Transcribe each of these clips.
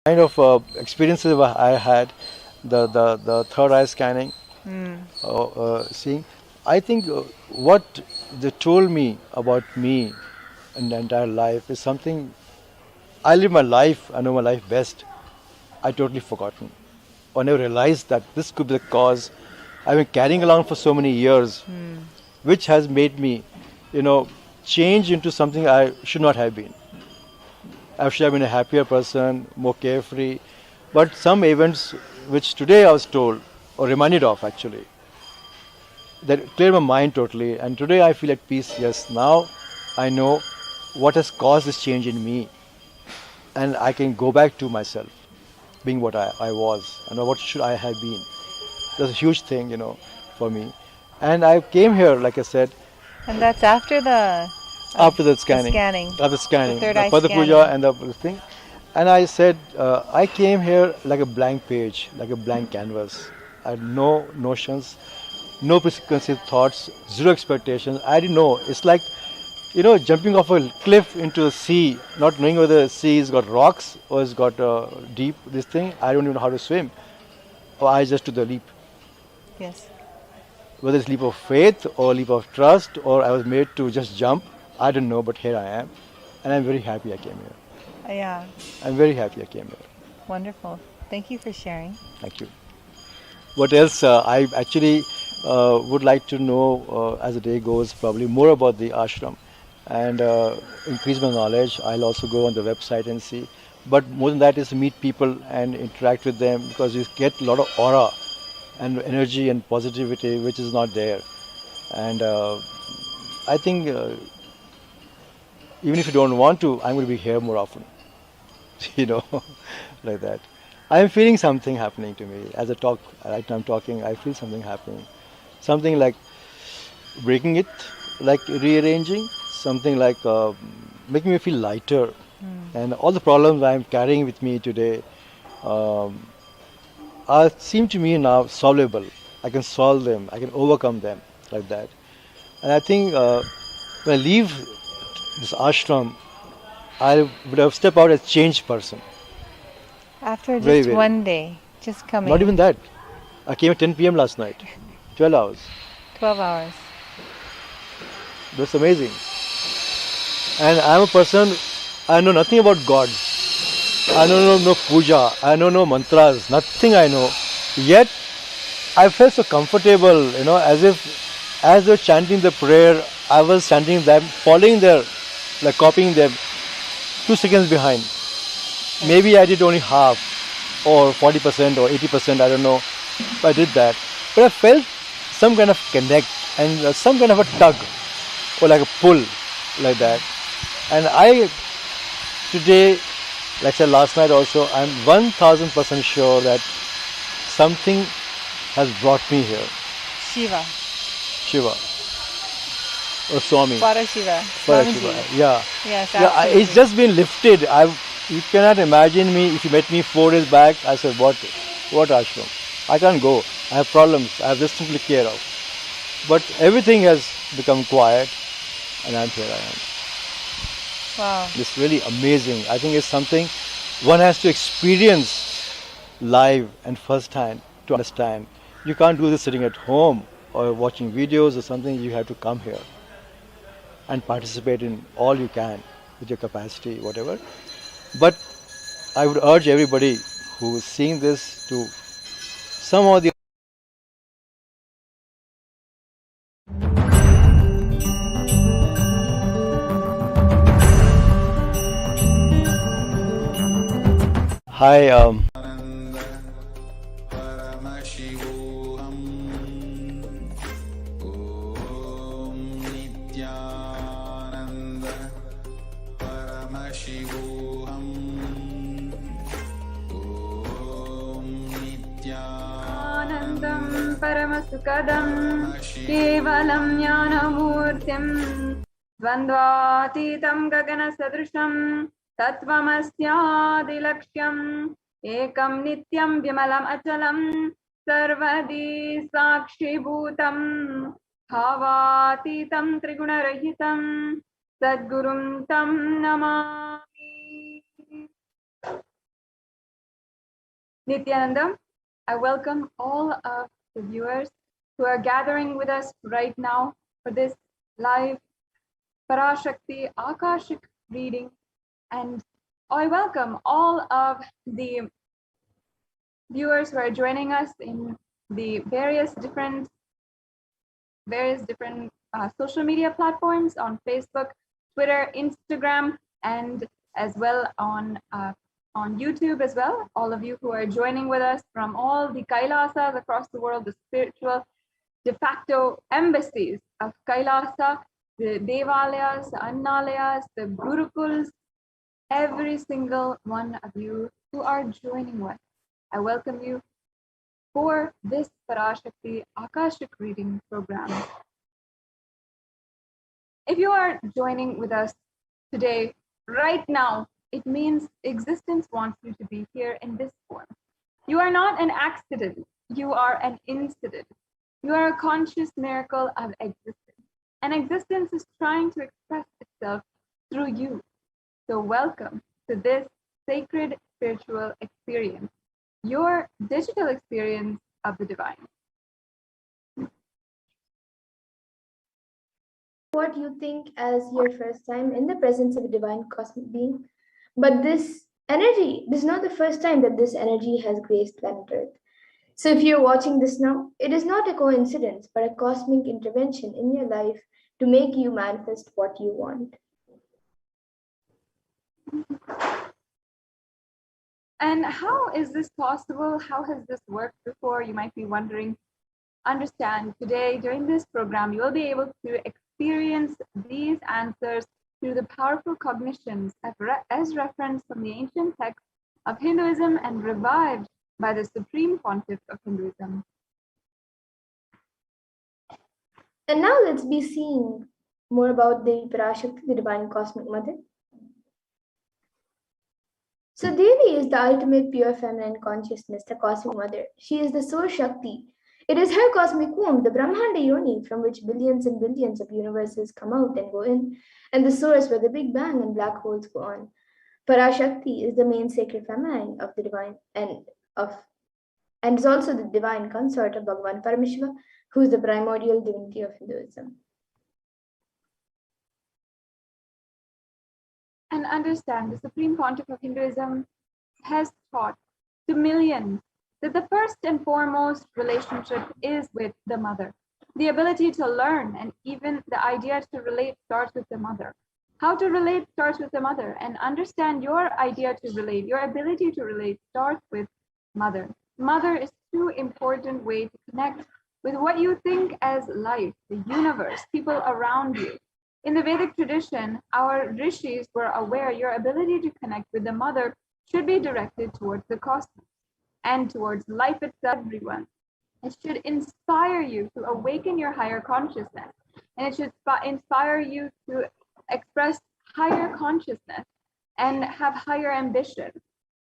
kind of experiences I had, the third eye scanning, seeing, I think what they told me about me in the entire life is something I live my life, I know my life best. I totally forgotten. I never realized that this could be the cause I've been carrying along for so many years, which has made me, you know, change into something I should not have been. I should have been a happier person, more carefree. But some events which today I was told, or reminded of actually, that cleared my mind totally. And today I feel at peace. Yes, now I know what has caused this change in me. And I can go back to myself, being what I was, and what should I have been. That's a huge thing, for me. And I came here, like I said, And that's after after the the scanning, scanning, after the scanning, third the eye Pada Puja scanning. and the thing. And I said, I came here like a blank page, like a blank canvas. I had no notions, no preconceived thoughts, zero expectations. I didn't know. It's like, jumping off a cliff into the sea, not knowing whether the sea has got rocks or it's got deep, this thing. I don't even know how to swim. Or I just took the leap. Yes. Whether it's leap of faith or leap of trust or I was made to just jump, I don't know, but here I am. And I'm very happy I came here. Yeah. I'm very happy I came here. Wonderful. Thank you for sharing. Thank you. What else? I actually would like to know as the day goes, probably more about the ashram and increase my knowledge. I'll also go on the website and see. But more than that is to meet people and interact with them because you get a lot of aura and energy and positivity which is not there. And I think even if you don't want to, I'm going to be here more often. you know, like that. I'm feeling something happening to me as I talk. Right now I'm talking. I feel something happening, something like breaking it, like rearranging, something like making me feel lighter, and all the problems I'm carrying with me today um, seem to me now solvable. I can solve them. I can overcome them like that. And I think when I leave this ashram, I would have stepped out as a changed person. After Very, just very. one day, just Not coming, even that. I came at 10 p.m. last night. 12 hours. 12 hours. That's amazing. And I'm a person, I know nothing about God. I know no puja. I know no mantras. Nothing I know. Yet, I felt so comfortable, as if as they were chanting the prayer, I was chanting them, following their, like copying them, 2 seconds behind. Maybe I did only half, or 40% or 80%, I don't know. But I did that. But I felt some kind of connect and some kind of a tug or like a pull like that. And I today, like I said last night also, I'm 1000% sure that something has brought me here. Shiva. Shiva or Swami. Parashiva. Parashiva. Swamiji. Yeah. Yes, Yeah, it's absolutely. just been lifted. You cannot imagine me if you met me 4 days back. I said, what ashram? I can't go. I have problems. I have this thing to take care of. But everything has become quiet, and I'm here. I am. Wow. It's really amazing. I think it's something one has to experience live and first hand to understand. You can't do this sitting at home or watching videos or something. You have to come here and participate in all you can with your capacity, whatever. But I would urge everybody who is seeing this to somehow the Hi, Paramashivoham. Om Nithyananda Paramashivoham. Om आनन्दं परमसुखदं केवलं ज्ञानमूर्तिं द्वन्द्वातीतं गगनसदृशं तत्त्वमस्यादिलक्ष्यम् एकं नित्यं विमलम् अचलं सर्वदी साक्षिभूतं भावातीतं त्रिगुणरहितं सद्गुरुं तं Namami. Nithyananda. I welcome all of the viewers who are gathering with us right now for this live Parashakti Akashic reading, and I welcome all of the viewers who are joining us in the various different social media platforms on Facebook, Twitter, Instagram, and as well on YouTube as well. All of you who are joining with us from all the Kailasas across the world, the spiritual de facto embassies of Kailasa, the Devalayas, the Annalayas, the Gurukuls, every single one of you who are joining us. I welcome you for this Parashakti Akashic reading program. If you are joining with us today, right now, it means existence wants you to be here in this form. You are not an accident, you are an incident. You are a conscious miracle of existence, and existence is trying to express itself through you. So welcome to this sacred spiritual experience, your digital experience of the divine. What you think as your first time in the presence of a divine cosmic being, but this is not the first time that this energy has graced planet Earth. So if you're watching this now, it is not a coincidence, but a cosmic intervention in your life to make you manifest what you want. And how is this possible? How has this worked before? You might be wondering. Understand, today during this program, you will be able to experience these answers through the powerful cognitions as referenced from the ancient texts of Hinduism and revived by the Supreme Pontiff of Hinduism. And now let's be seeing more about the Parashakti, the Divine Cosmic Mother. So Devi is the ultimate pure feminine consciousness, the Cosmic Mother. She is the Source Shakti. It is her cosmic womb, the Brahmanda Yoni, from which billions and billions of universes come out and go in, and the source where the Big Bang and black holes go on. Parashakti is the main sacred feminine of the divine and is also the divine consort of Bhagavan Paramashiva, who is the primordial divinity of Hinduism. And understand, the Supreme Pontiff of Hinduism has taught to millions that the first and foremost relationship is with the mother. The ability to learn and even the idea to relate starts with the mother. How to relate starts with the mother, and understand your idea to relate, your ability to relate starts with mother. Mother is too important way to connect with what you think as life, the universe, people around you. In the Vedic tradition, our rishis were aware your ability to connect with the mother should be directed towards the cosmos and towards life itself, everyone. It should inspire you to awaken your higher consciousness, and it should inspire you to express higher consciousness and have higher ambition.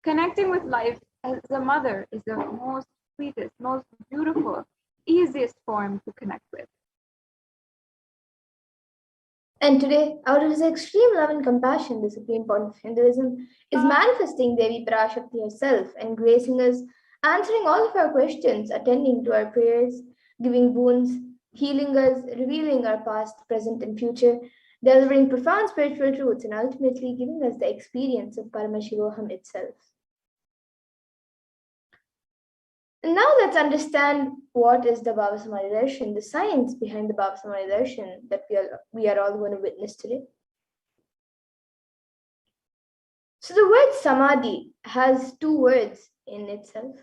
Connecting with life as a mother is the most sweetest, most beautiful, easiest form to connect with. And today, out of his extreme love and compassion, the Supreme Pontiff of Hinduism is manifesting Devi Parashakti herself and gracing us, answering all of our questions, attending to our prayers, giving boons, healing us, revealing our past, present, and future, delivering profound spiritual truths, and ultimately giving us the experience of Paramashivoham itself. And now let's understand what is the Bhava Samadhi Darshan, the science behind the Bhava Samadhi Darshan that we are all going to witness today. So the word Samadhi has two words in itself.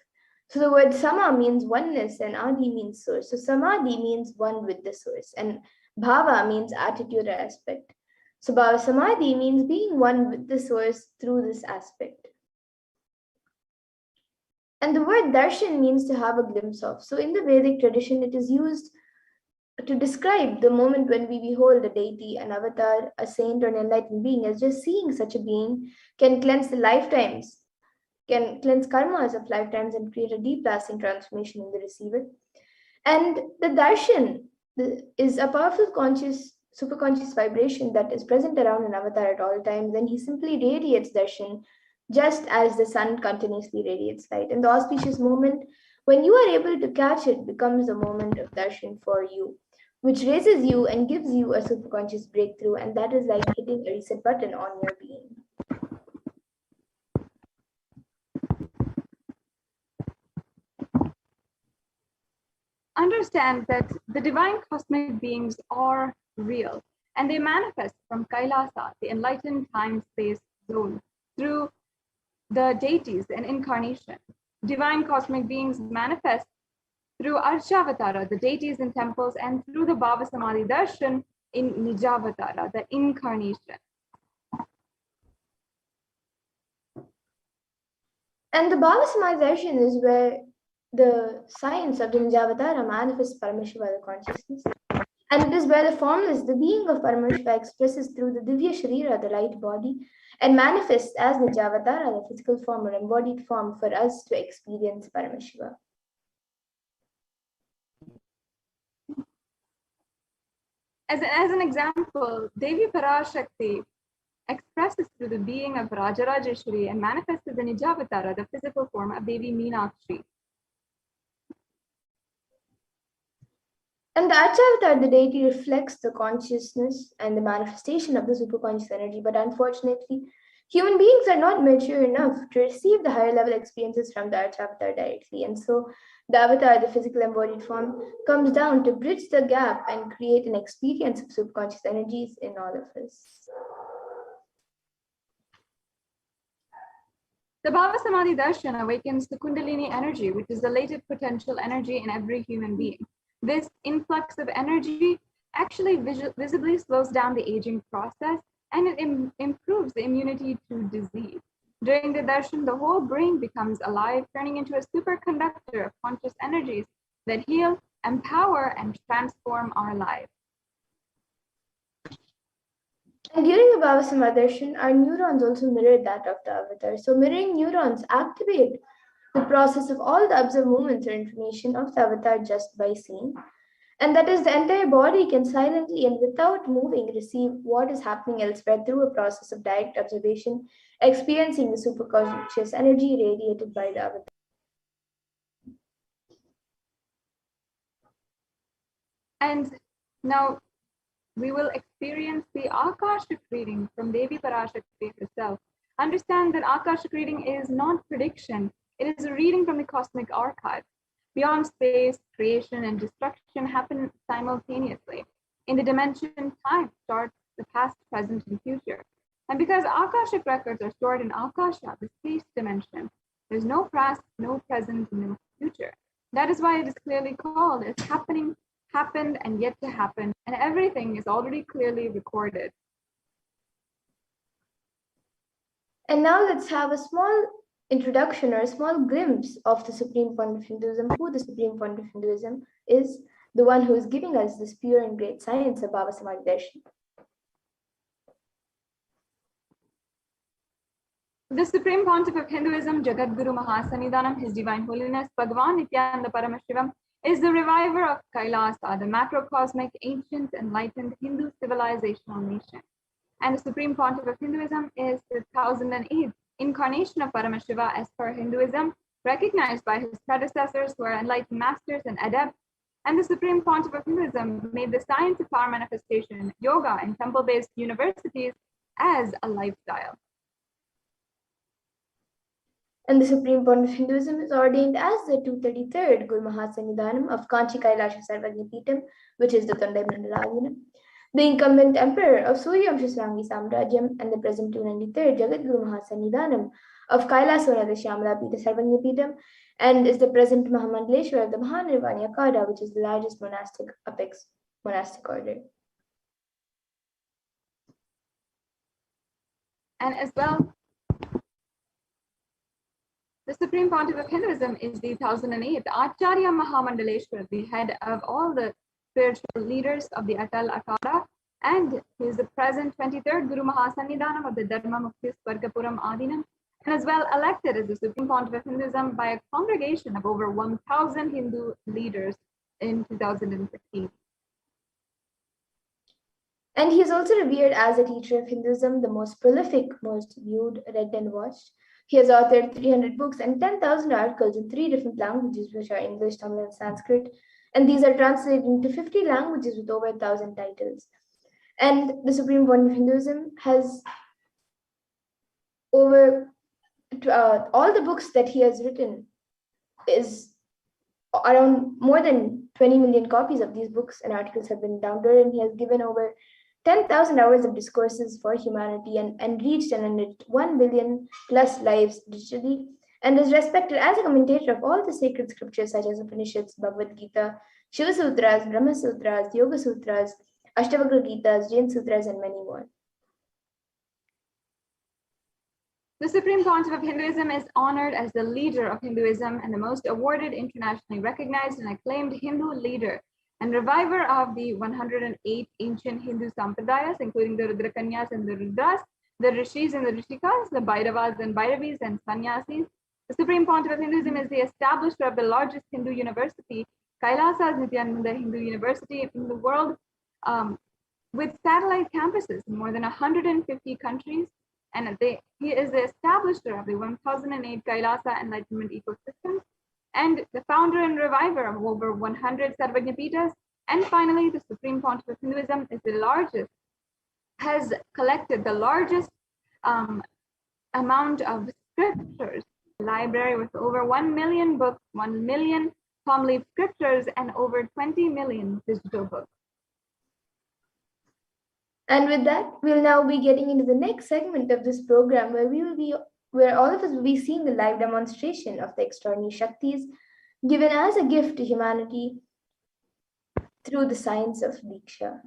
So the word Sama means oneness and Adi means source. So Samadhi means one with the source, and Bhava means attitude or aspect. So Bhava Samadhi means being one with the source through this aspect. And the word darshan means to have a glimpse of. So in the Vedic tradition, it is used to describe the moment when we behold a deity, an avatar, a saint, or an enlightened being, as just seeing such a being can cleanse the lifetimes, can cleanse karmas of lifetimes and create a deep lasting transformation in the receiver. And the darshan is a powerful conscious, superconscious vibration that is present around an avatar at all times, and he simply radiates darshan just as the sun continuously radiates light. And the auspicious moment when you are able to catch it becomes a moment of darshan for you, which raises you and gives you a superconscious breakthrough, and that is like hitting a reset button on your being. Understand that the divine cosmic beings are real and they manifest from Kailasa, the enlightened time space zone, through the deities and incarnation. Divine cosmic beings manifest through Archavatara, the deities in temples, and through the Bhava Samadhi Darshan in Nijavatara, the incarnation. And the Bhava Samadhi darshan is where the science of the Nijavatara manifests Paramashiva, the consciousness. And it is where the formless, the being of Paramashiva, expresses through the Divya Sharira, the light body, and manifests as Nijavatara, the physical form or embodied form for us to experience Paramashiva. As an example, Devi Parashakti expresses through the being of Rajarajeshwari and manifests as the Nijavatara, the physical form of Devi Meenakshi. And the Archavatar, the deity, reflects the consciousness and the manifestation of the superconscious energy. But unfortunately, human beings are not mature enough to receive the higher level experiences from the Archavatar directly. And so the avatar, the physical embodied form, comes down to bridge the gap and create an experience of superconscious energies in all of us. The Bhava Samadhi Darshan awakens the Kundalini energy, which is the latent potential energy in every human being. This influx of energy actually visibly slows down the aging process and it improves the immunity to disease. During the darshan, the whole brain becomes alive, turning into a superconductor of conscious energies that heal, empower, and transform our lives. And during the Bhava Samadhi darshan, our neurons also mirror that of the avatar. So mirroring neurons activate the process of all the observed movements or information of the avatar just by seeing. And that is, the entire body can silently and without moving receive what is happening elsewhere through a process of direct observation, experiencing the superconscious energy radiated by the avatar. And now we will experience the Akashic reading from Devi Parashakti herself. Understand that Akashic reading is not prediction, it is a reading from the cosmic archive. Beyond space, creation and destruction happen simultaneously. In the dimension, time starts the past, present, and future. And because Akashic records are stored in Akasha, the space dimension, there's no past, no present, no future. That is why it is clearly called as happening, happened, and yet to happen, and everything is already clearly recorded. And now let's have a small introduction or a small glimpse of the Supreme Point of Hinduism, who the Supreme Point of Hinduism is, the one who is giving us this pure and great science of Bhava Samadhi darshan. The Supreme Pontiff of Hinduism, Jagadguru Mahasannidhanam, His Divine Holiness, Bhagavan Nithyananda Paramashivam, is the reviver of Kailasa, the macrocosmic, ancient, enlightened Hindu civilizational nation. And the Supreme Pontiff of Hinduism is the 1008th incarnation of Paramashiva as per Hinduism, recognized by his predecessors who are enlightened masters and adepts. And the Supreme Pontiff of Hinduism made the science of power manifestation, yoga, and temple-based universities as a lifestyle. And the Supreme Pontiff of Hinduism is ordained as the 233rd Guru Mahasannidhanam of Kanchi Kailasha Sarvajnapeetham, which is the Tondai Mandalayana, the incumbent emperor of Suryamsha Swangi Samrajyam, and the present 293rd Jagadguru Mahasannidhanam of Kailasona Shyamala Pita Sarvajnapeetham, and is the present Mahamandaleshwar of the Mahanirvani Akada, which is the largest monastic apex monastic order. And as well, the Supreme Pontiff of Hinduism is the 1008th Acharya Mahamandaleshwar, the head of all the spiritual leaders of the Atal Akada, and he is the present 23rd Guru Mahasannidhanam of the Dharma Mukti Swargapuram Adinam, and as well elected as the Supreme Pontiff of Hinduism by a congregation of over 1,000 Hindu leaders in 2015. And he is also revered as a teacher of Hinduism, the most prolific, most viewed, read, and watched. He has authored 300 books and 10,000 articles in 3 different languages, which are English, Tamil, and Sanskrit. And these are translated into 50 languages with over 1,000 titles. And the Supreme Point of Hinduism has over all the books that he has written is around more than 20 million copies of these books and articles have been downloaded, and he has given over 10,000 hours of discourses for humanity and reached and enriched 1 billion plus lives digitally, and is respected as a commentator of all the sacred scriptures such as Upanishads, Bhagavad Gita, Shiva Sutras, Brahma Sutras, Yoga Sutras, Ashtavakra Gitas, Jain Sutras, and many more. The Supreme Pontiff of Hinduism is honored as the leader of Hinduism and the most awarded, internationally recognized and acclaimed Hindu leader and reviver of the 108 ancient Hindu sampradayas, including the Rudrakanyas and the Rudras, the Rishis and the Rishikas, the Bhairavas and Bhairavis, and Sannyasis. The Supreme Pontiff of Hinduism is the establisher of the largest Hindu university, HDH Nithyananda Hindu University in the world, with satellite campuses in more than 150 countries. And he is the establisher of the 1008 Kailasa enlightenment ecosystem, and the founder and reviver of over 100 Sarvajnapitas. And finally, the Supreme Pontiff of Hinduism is the largest, has collected the largest amount of scriptures, library with over 1 million books, 1 million palm leaf scriptures, and over 20 million digital books. And with that, we'll now be getting into the next segment of this program where all of us will be seeing the live demonstration of the extraordinary Shaktis given as a gift to humanity through the science of Diksha.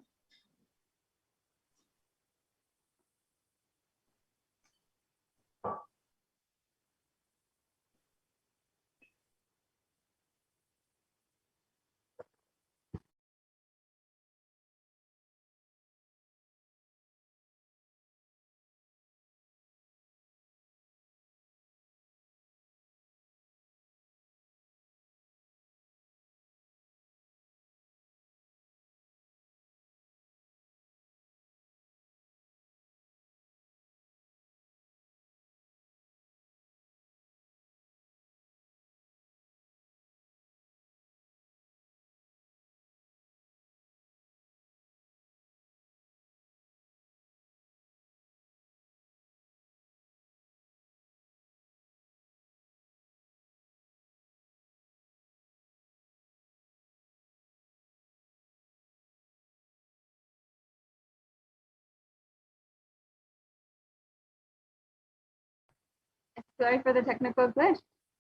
Sorry for the technical glitch.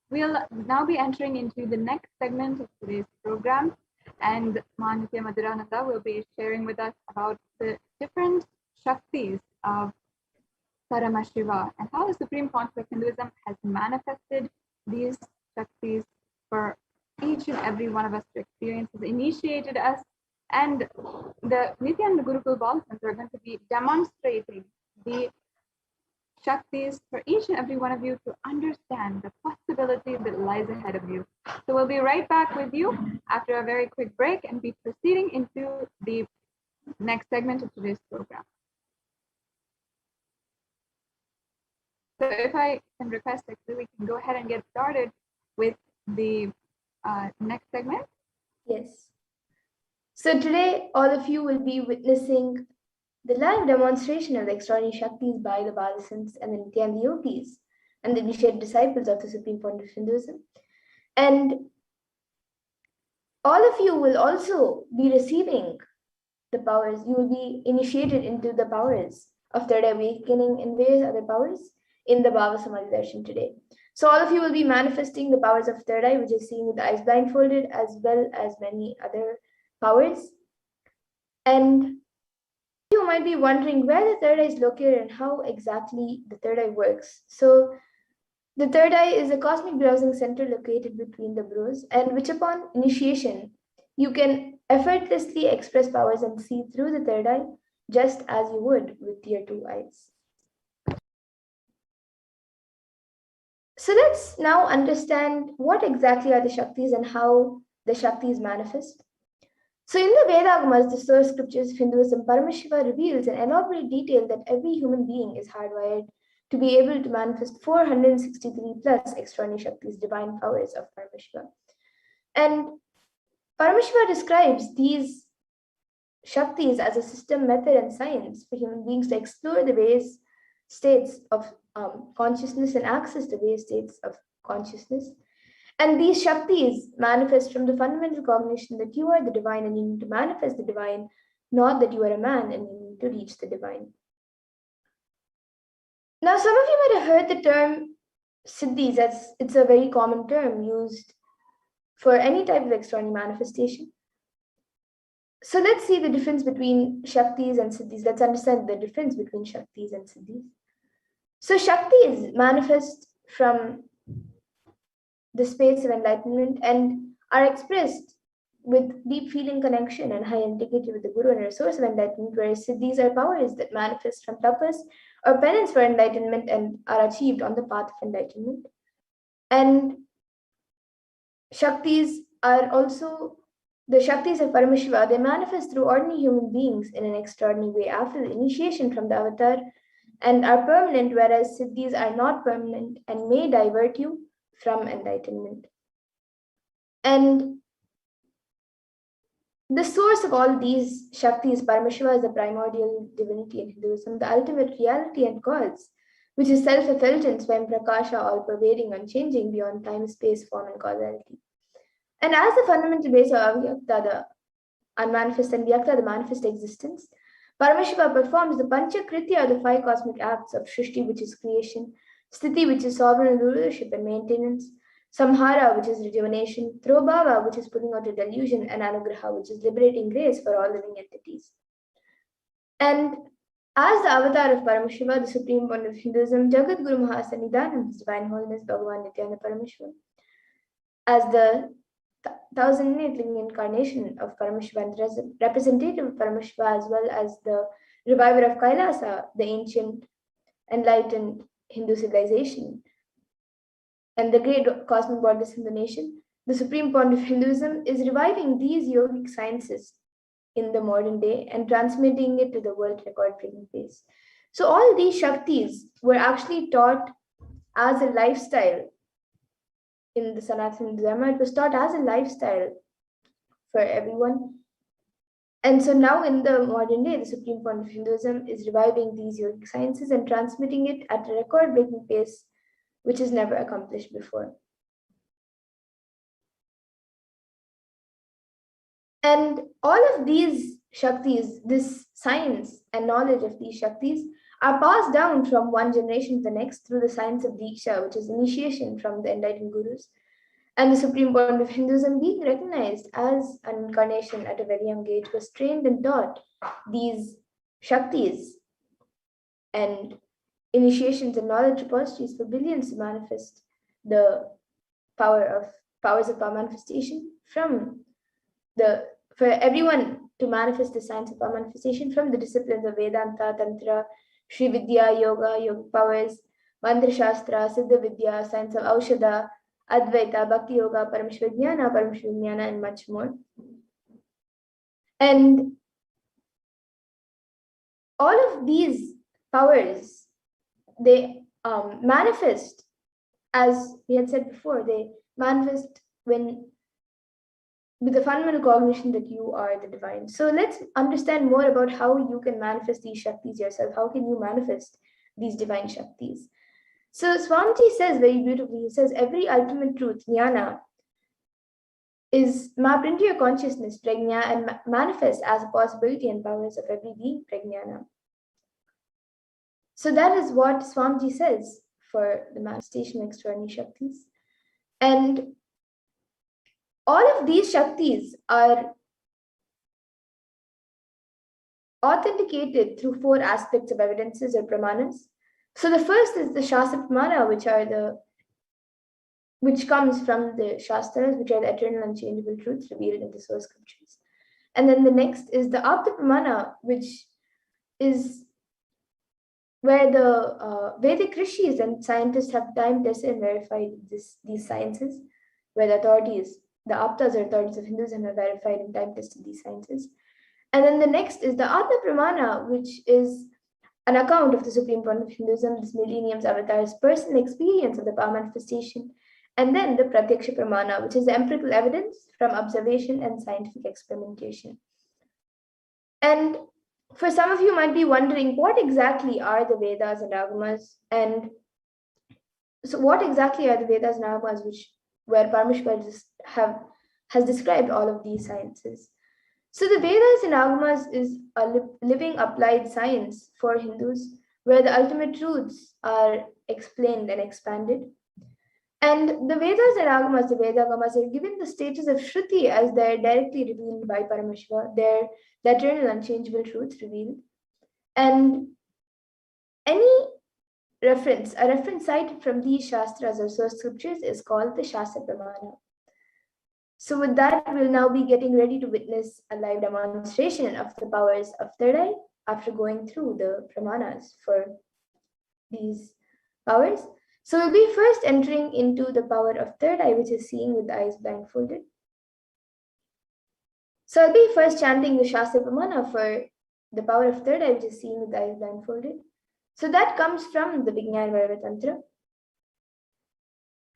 We'll now be entering into the next segment of today's program, and Manitya Madhurananda will be sharing with us about the different Shaktis of Paramashiva and how the Supreme Pontiff of Hinduism has manifested these Shaktis for each and every one of us to experience, has initiated us, and the Nithyananda Gurukul Balsans are going to be demonstrating the Shaktis for each and every one of you to understand the possibility that lies ahead of you. So we'll be right back with you after a very quick break and be proceeding into the next segment of today's program. So if I can request that we can go ahead and get started with the next segment. Yes. So today, all of you will be witnessing the live demonstration of the extraordinary Shaktis by the Bhadasins and the Nityananda Yogis and the initiated disciples of the Supreme Pontiff of Hinduism. And all of you will also be receiving the powers. You will be initiated into the powers of Third Awakening and various other powers in the Bhava Samadhi Darshan today. So all of you will be manifesting the powers of Third Eye, which is seen with the eyes blindfolded, as well as many other powers. And you might be wondering where the third eye is located and how exactly the third eye works. So the third eye is a cosmic browsing center located between the brows, and which upon initiation, you can effortlessly express powers and see through the third eye, just as you would with your 2 eyes. So let's now understand what exactly are the Shaktis and how the Shaktis manifest. So in the Vedagamas, the source scriptures of Hinduism, Paramashiva reveals in elaborate detail that every human being is hardwired to be able to manifest 463 plus extraordinary Shaktis, divine powers of Paramashiva. And Paramashiva describes these Shaktis as a system, method, and science for human beings to explore the various states of consciousness and access the various states of consciousness. And these Shaktis manifest from the fundamental cognition that you are the divine and you need to manifest the divine, not that you are a man and you need to reach the divine. Now, some of you might have heard the term Siddhis. It's a very common term used for any type of extraordinary manifestation. So let's see the difference between Shaktis and Siddhis. Let's understand the difference between Shaktis and Siddhis. So Shaktis manifest from the space of enlightenment and are expressed with deep feeling connection and high integrity with the Guru and a source of enlightenment, whereas Siddhis are powers that manifest from tapas or penance for enlightenment and are achieved on the path of enlightenment. And Shaktis are also the Shaktis of Paramashiva. They manifest through ordinary human beings in an extraordinary way after the initiation from the avatar and are permanent, whereas Siddhis are not permanent and may divert you from enlightenment. And the source of all these Shaktis, Paramashiva, is the primordial divinity in Hinduism, the ultimate reality and cause, which is self-effulgence, Swayam Prakasha, all-pervading, unchanging, beyond time, space, form, and causality. And as the fundamental base of Avyakta, the unmanifest, and Vyakta, the manifest existence, Paramashiva performs the Panchakritya, the 5 cosmic acts of Shrishti, which is creation, Sthiti, which is sovereign rulership and maintenance, Samhara, which is rejuvenation, Throbhava, which is putting out a delusion, and Anugraha, which is liberating grace for all living entities. And as the avatar of Paramashiva, the supreme one of Hinduism, Jagat Guru Mahasannidhanam, His Divine Holiness Bhagavan Nithyananda Paramashivam, as the 1008th living incarnation of Paramashiva and representative of Paramashiva, as well as the reviver of Kailasa, the ancient enlightened Hindu civilization, and the great cosmic goddess Hindu nation, the supreme point of Hinduism is reviving these yogic sciences in the modern day and transmitting it to the world record-breaking pace. So all these Shaktis were actually taught as a lifestyle in the Sanatana Dharma. It was taught as a lifestyle for everyone. And so now in the modern day, the supreme point of Hinduism is reviving these yogic sciences and transmitting it at a record-breaking pace, which is never accomplished before. And all of these Shaktis, this science and knowledge of these Shaktis, are passed down from one generation to the next through the science of Diksha, which is initiation from the enlightened gurus, and the supreme point of Hinduism, being recognized as an incarnation at a very young age, was trained and taught these Shaktis and initiations and knowledge repositories for billions to manifest the powers of power manifestation for everyone to manifest the science of power manifestation from the disciplines of Vedanta, Tantra, Sri Vidya, Yoga, Yogic powers, Mantra Shastra, Siddha Vidya, science of Aushadha, Advaita, Bhakti Yoga, Paramashivajnana, and much more. And all of these powers, they manifest, as we had said before, they manifest with the fundamental cognition that you are the divine. So let's understand more about how you can manifest these Shaktis yourself. How can you manifest these divine Shaktis? So Swamiji says very beautifully, he says, every ultimate truth, jnana, is mapped into your consciousness, prajna, and manifest as a possibility and powers of every being, prajnana. So that is what Swamiji says for the manifestation of extraordinary Shaktis. And all of these Shaktis are authenticated through 4 aspects of evidences or pramanas. So the first is the Shastra Pramana, which comes from the Shastras, which are the eternal unchangeable truths revealed in the source scriptures. And then the next is the Apta Pramana, which is where the Vedic rishis and scientists have time-tested and verified these sciences, where the authorities, the Aptas or authorities of Hinduism, have verified and time-tested these sciences. And then the next is the Atma Pramana, which is an account of the supreme point of Hinduism, this millennium's avatar's personal experience of the power manifestation, and then the Pratyaksha Pramana, which is the empirical evidence from observation and scientific experimentation. And for some of you might be wondering, what exactly are the Vedas and Agamas? And so what exactly are the Vedas and Agamas, where Paramashiva has described all of these sciences? So the Vedas and Agamas is a living applied science for Hindus, where the ultimate truths are explained and expanded. And the Vedas and Agamas, the Vedagamas, are given the status of Shruti as they're directly revealed by Paramashiva. They're the eternal unchangeable truths revealed. And a reference cited from these Shastras or source scriptures is called the Shastra Pramana. So with that, we'll now be getting ready to witness a live demonstration of the powers of third eye after going through the Pramanas for these powers. So we'll be first entering into the power of third eye, which is seeing with the eyes blindfolded. So I'll be first chanting the Shastra Pramana for the power of third eye, which is seeing with the eyes blindfolded. So that comes from the Vijnana Vairava Tantra.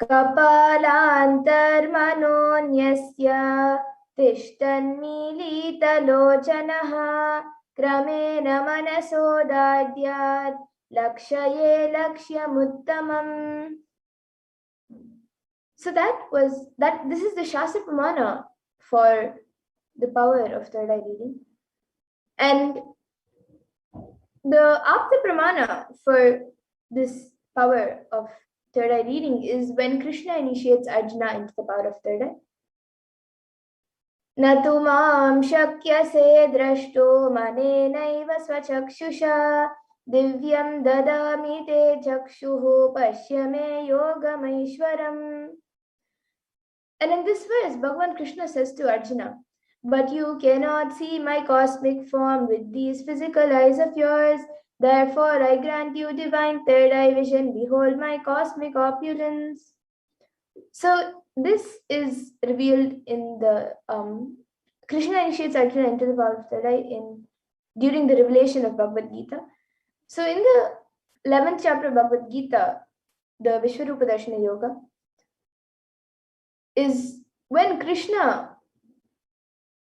Kapalantarmanonyasya tishtanmilitalochanaha kramena manasodadyat lakshaye lakshyamuttamam. So this is the Shastra Pramana for the power of third eye reading. And the Apta Pramana for this power of third eye reading is when Krishna initiates Arjuna into the power of third eye. Natu mam shakyase drashto manenaiva swachakshusha divyam dadami te chakshuhu pashyame yogamaishwaram. And in this verse, Bhagavan Krishna says to Arjuna, "But you cannot see my cosmic form with these physical eyes of yours. Therefore, I grant you divine third eye vision. Behold my cosmic opulence." So this is revealed in the Krishna initiates Arjuna into the power of third eye during the revelation of Bhagavad Gita. So in the 11th chapter of Bhagavad Gita, the Vishwarupa Darshana Yoga is when Krishna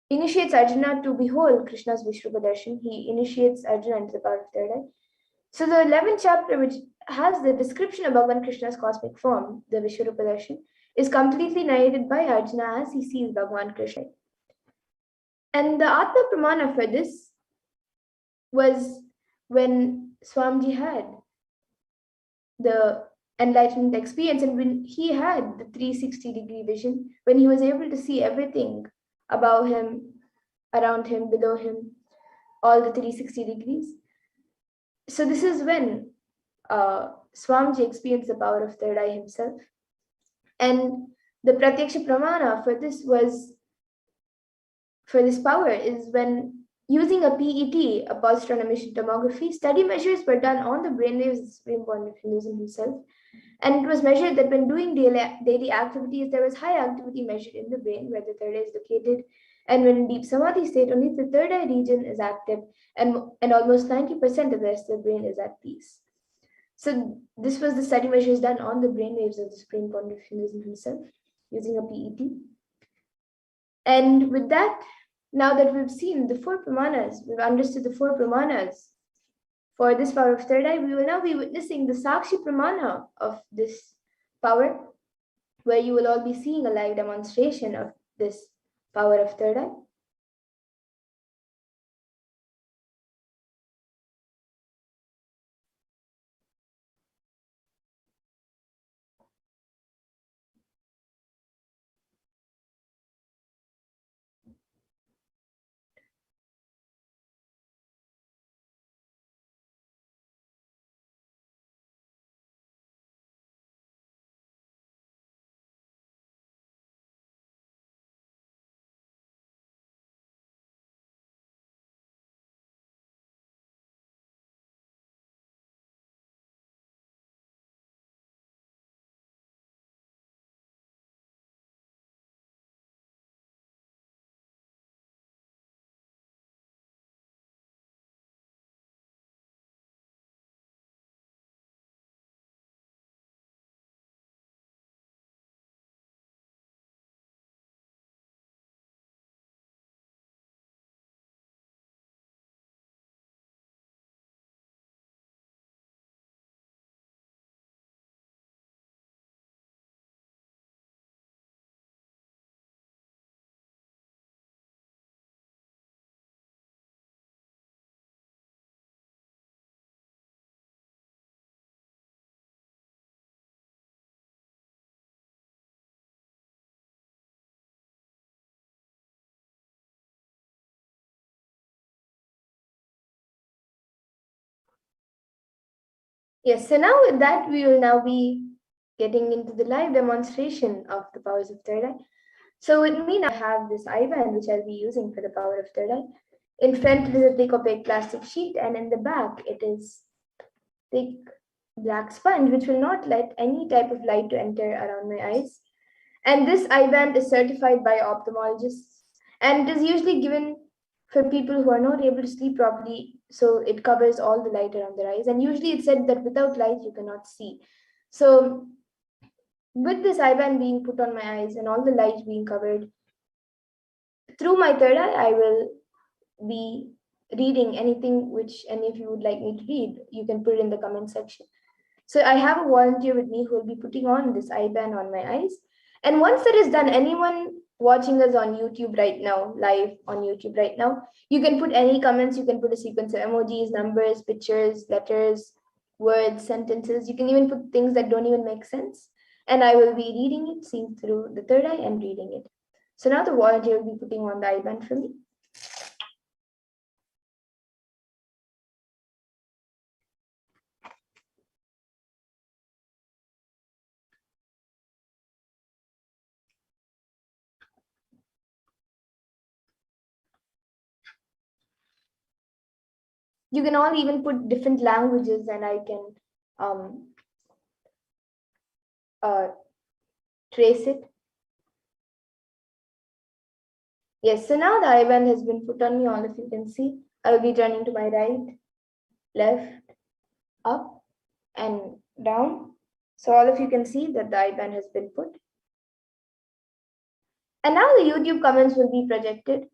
initiates Arjuna to behold Krishna's Vishwarupa Darshan. He initiates Arjuna into the power of third eye. So the 11th chapter, which has the description of Bhagavan Krishna's cosmic form, the Vishwarupa Darshan, is completely narrated by Arjuna as he sees Bhagavan Krishna. And the Atma Pramana for this was when Swamiji had the enlightenment experience, and when he had the 360-degree vision, when he was able to see everything above him, around him, below him, all the 360 degrees. So this is when Swamiji experienced the power of third eye himself. And the Pratyaksha Pramana for this power is when, using a PET, a positron emission tomography, study measures were done on the brainwaves of the Supreme Point of Hinduism himself. And it was measured that when doing daily activities, there was high activity measured in the brain where the third eye is located. And when in deep samadhi state, only the third eye region is active, and almost 90% of the rest of the brain is at peace. So this was the study measures done on the brainwaves of the Supreme Point of Hinduism himself using a PET. And with that, now that we've seen the 4 pramanas, we've understood the 4 pramanas for this power of third eye, we will now be witnessing the Sakshi Pramana of this power, where you will all be seeing a live demonstration of this power of third eye. Yes, so now with that, we will now be getting into the live demonstration of the powers of third eye. So with me now I have this eye band which I'll be using for the power of third eye. In front it is a thick opaque plastic sheet, and in the back it is thick black sponge which will not let any type of light to enter around my eyes. And this eye band is certified by ophthalmologists, and it is usually given for people who are not able to sleep properly, so it covers all the light around their eyes. And usually it's said that without light you cannot see. So with this eye band being put on my eyes and all the light being covered, through my third eye I will be reading anything which any of you would like me to read. You can put it in the comment section. So I have a volunteer with me who will be putting on this eye band on my eyes. And once that is done, anyone watching us on YouTube right now, live on YouTube right now, you can put any comments. You can put a sequence of emojis, numbers, pictures, letters, words, sentences. You can even put things that don't even make sense. And I will be reading it, seeing through the third eye and reading it. So now the volunteer will be putting on the eye band for me. You can all even put different languages, and I can trace it. Yes, so now the eye band has been put on me, all of you can see. I will be turning to my right, left, up, and down. So all of you can see that the eye band has been put. And now the YouTube comments will be projected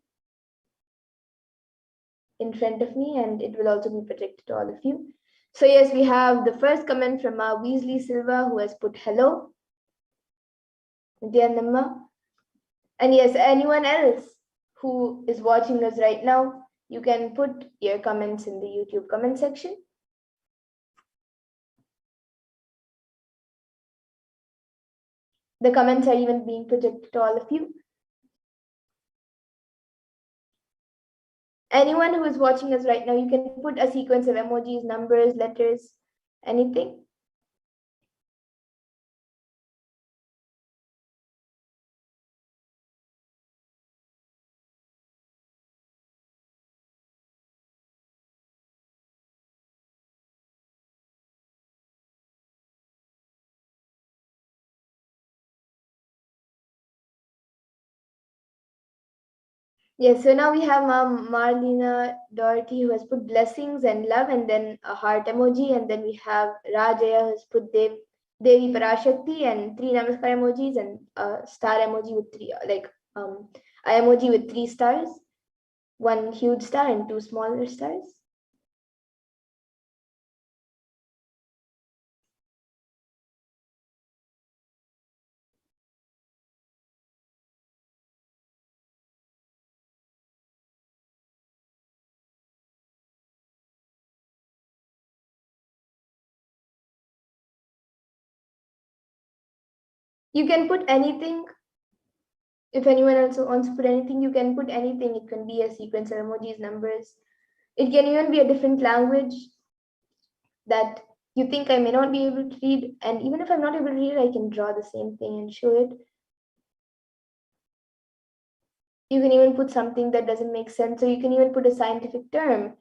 in front of me, and it will also be projected to all of you. So yes, we have the first comment from Weasley Silva, who has put hello. Nithyananda. And yes, anyone else who is watching us right now, you can put your comments in the YouTube comment section. The comments are even being projected to all of you. Anyone who is watching us right now, you can put a sequence of emojis, numbers, letters, anything. Yes, so now we have Marlena Dorothy who has put blessings and love and then a heart emoji. And then we have Rajaya who has put Devi Parashakti and 3 Namaskar emojis and a star emoji with 3, a emoji with 3 stars, 1 huge star and 2 smaller stars. You can put anything. If anyone else wants to put anything, you can put anything. It can be a sequence of emojis, numbers. It can even be a different language that you think I may not be able to read. And even if I'm not able to read, I can draw the same thing and show it. You can even put something that doesn't make sense. So you can even put a scientific term,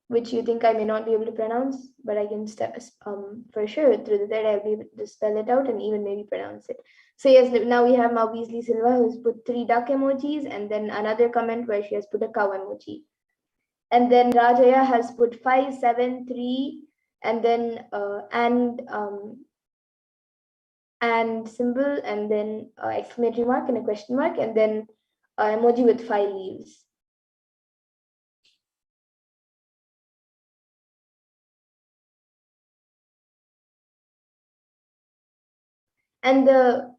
which you think I may not be able to pronounce, but I can for sure through the thread I'll be able to spell it out and even maybe pronounce it. So yes, now we have Weasley Silva who's put 3 duck emojis and then another comment where she has put a cow emoji. And then Rajaya has put 5, 7, 3, and then and symbol, and then exclamatory mark and a question mark, and then emoji with 5 leaves. And the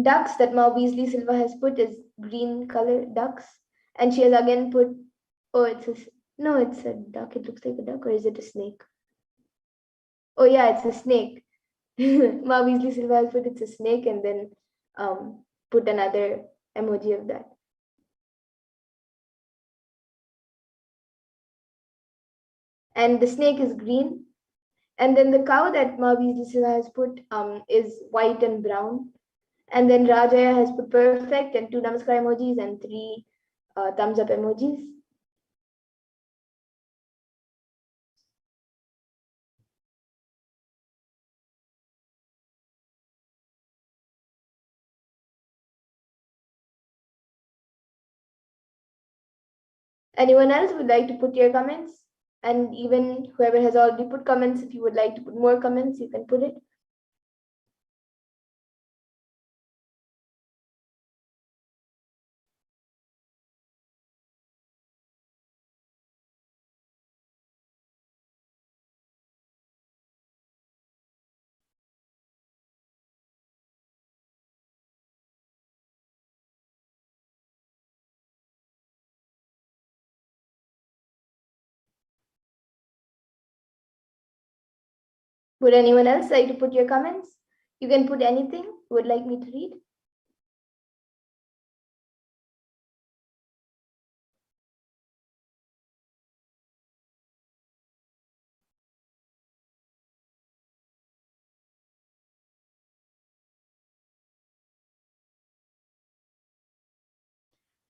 ducks that Weasley Silva has put is green color ducks. And she has again put, oh, it's a duck. It looks like a duck, or is it a snake? Oh yeah, it's a snake. Weasley Silva has put it's a snake and then put another emoji of that. And the snake is green. And then the cow that Ma Weasley has put is white and brown. And then Rajaya has put perfect and 2 namaskar emojis and 3 thumbs up emojis. Anyone else would like to put your comments? And even whoever has already put comments, if you would like to put more comments, you can put it. Would anyone else like to put your comments? You can put anything you would like me to read.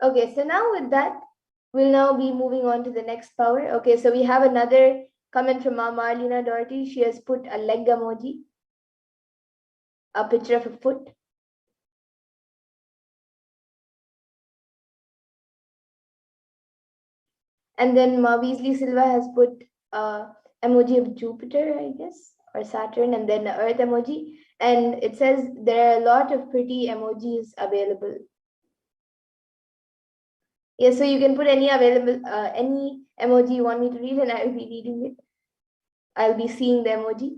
Okay, so now with that, we'll now be moving on to the next power. Okay, so we have another comment from Marlena Doherty. She has put a leg emoji, a picture of a foot. And then Ma Weasley Silva has put a emoji of Jupiter, I guess, or Saturn, and then an Earth emoji. And it says there are a lot of pretty emojis available. Yeah, so you can put any any emoji you want me to read, and I will be reading it. I'll be seeing the emoji.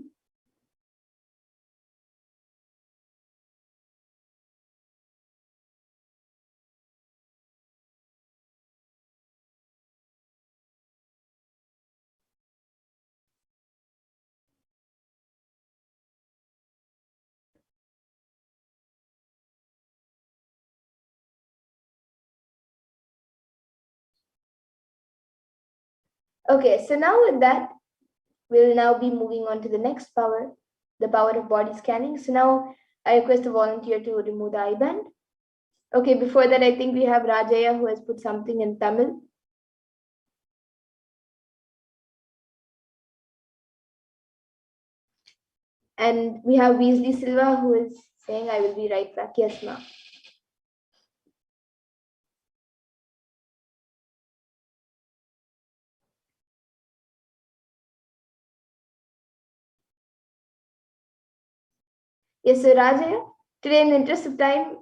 Okay, so now with that, we'll now be moving on to the next power, the power of body scanning. So now I request a volunteer to remove the eye band. Okay, before that, I think we have Rajaya who has put something in Tamil. And we have Weasley Silva who is saying, I will be right back. Yes, ma'am. Yes, so Rajaya, today in the interest of time,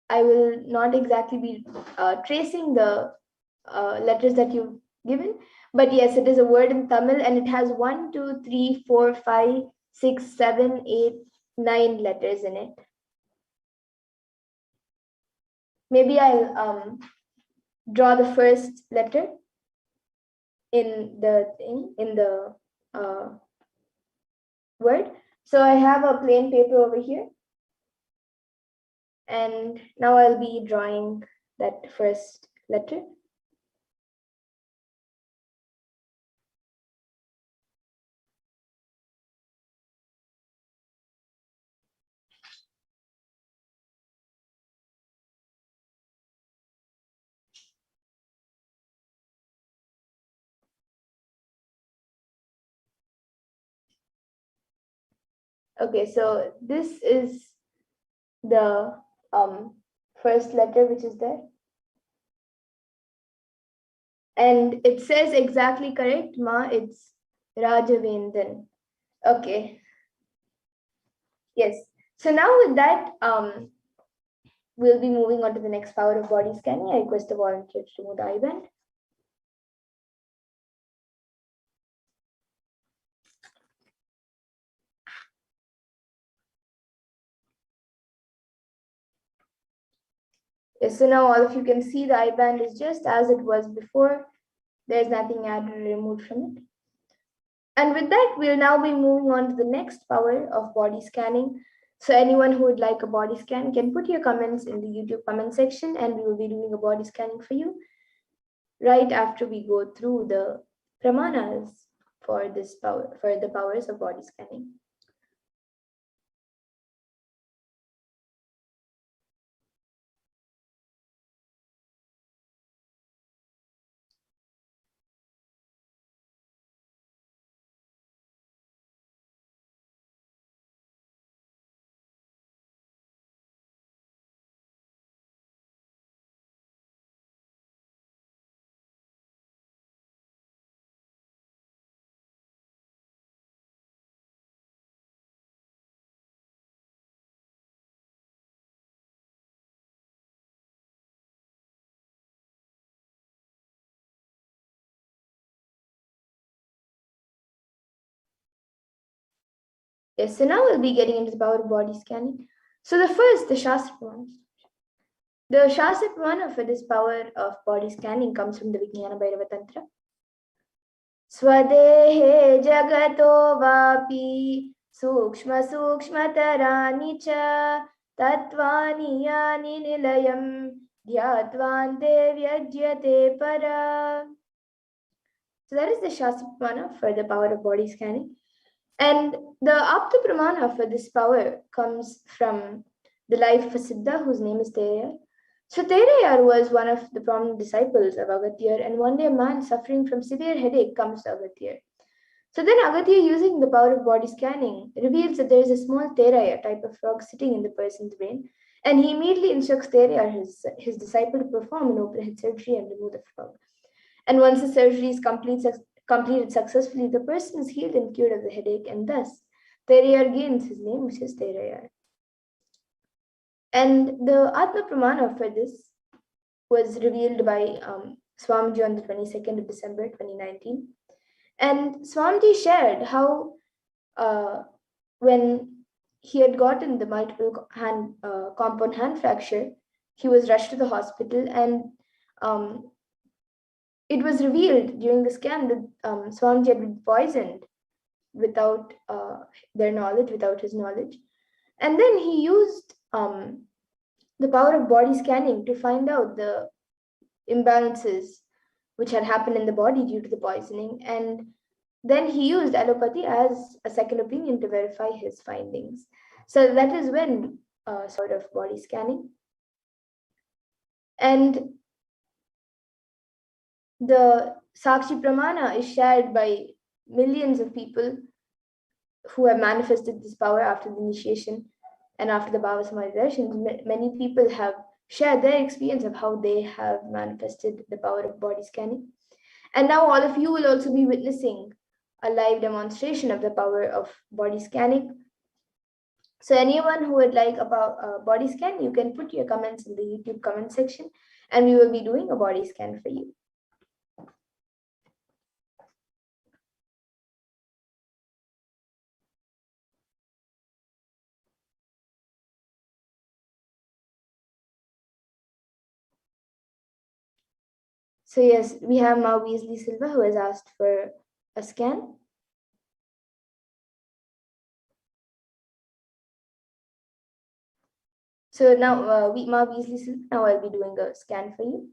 I will not exactly be tracing the letters that you've given, but yes, it is a word in Tamil and it has 1, 2, 3, 4, 5, 6, 7, 8, 9 letters in it. Maybe I'll draw the first letter in the thing, in the word. So I have a plain paper over here. And now I'll be drawing that first letter. Okay, so this is the first letter which is there. And it says exactly correct, Ma, it's Rajavendan. Okay. Yes. So now with that, we'll be moving on to the next power of body scanning. I request the volunteer to remove the eye band. Yes, so now all of you can see the eye band is just as it was before. There's nothing added or removed from it. And with that, we'll now be moving on to the next power of body scanning. So anyone who would like a body scan can put your comments in the YouTube comment section and we will be doing a body scanning for you right after we go through the pramanas for the powers of body scanning. Yes, so now we'll be getting into the power of body scanning. So the Shastra Pramana. The Shastra Pramana for this power of body scanning comes from the Vijnana Bhairava Tantra. Swadehe jagato vapi sukshma sukshmatarani cha tatvani yani nilayam dhyatvante vyajyate para. So that is the Shastra Pramana for the power of body scanning. And the Apta Pramana for this power comes from the life of a Siddha whose name is Terayar. So Terayar was one of the prominent disciples of Agatyar, and one day a man suffering from severe headache comes to Agatyar. So then Agatyar, using the power of body scanning, reveals that there is a small Teraya type of frog sitting in the person's brain, and he immediately instructs Terayar, his disciple, to perform an open head surgery and remove the frog. And once the surgery is completed successfully, the person is healed and cured of the headache, and thus Terayar gains his name, which is Terayar. And the Atma Pramana for this was revealed by Swamiji on the 22nd of December 2019. And Swamiji shared how when he had gotten the multiple compound hand fracture, he was rushed to the hospital, and it was revealed during the scan that Swamiji had been poisoned without their knowledge, without his knowledge. And then he used the power of body scanning to find out the imbalances which had happened in the body due to the poisoning. And then he used allopathy as a second opinion to verify his findings. So that is when sort of body scanning. And the Sakshi Pramana is shared by millions of people who have manifested this power after the initiation and after the Bhava Samadhi darshan. Many people have shared their experience of how they have manifested the power of body scanning. And now all of you will also be witnessing a live demonstration of the power of body scanning. So anyone who would like a body scan, you can put your comments in the YouTube comment section, and we will be doing a body scan for you. So yes, we have Ma Weasley Silva who has asked for a scan. So now, Ma Weasley Silva, now I'll be doing a scan for you.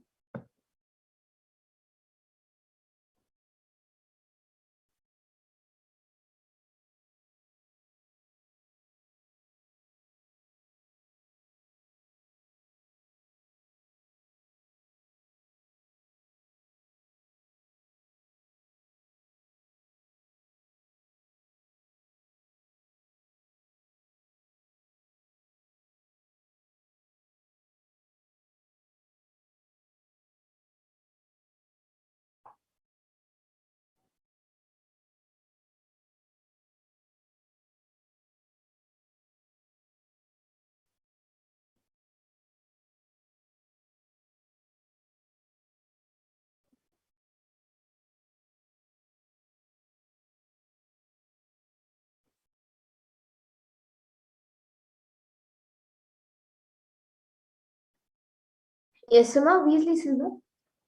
Yes, so Ma Weasley Silva,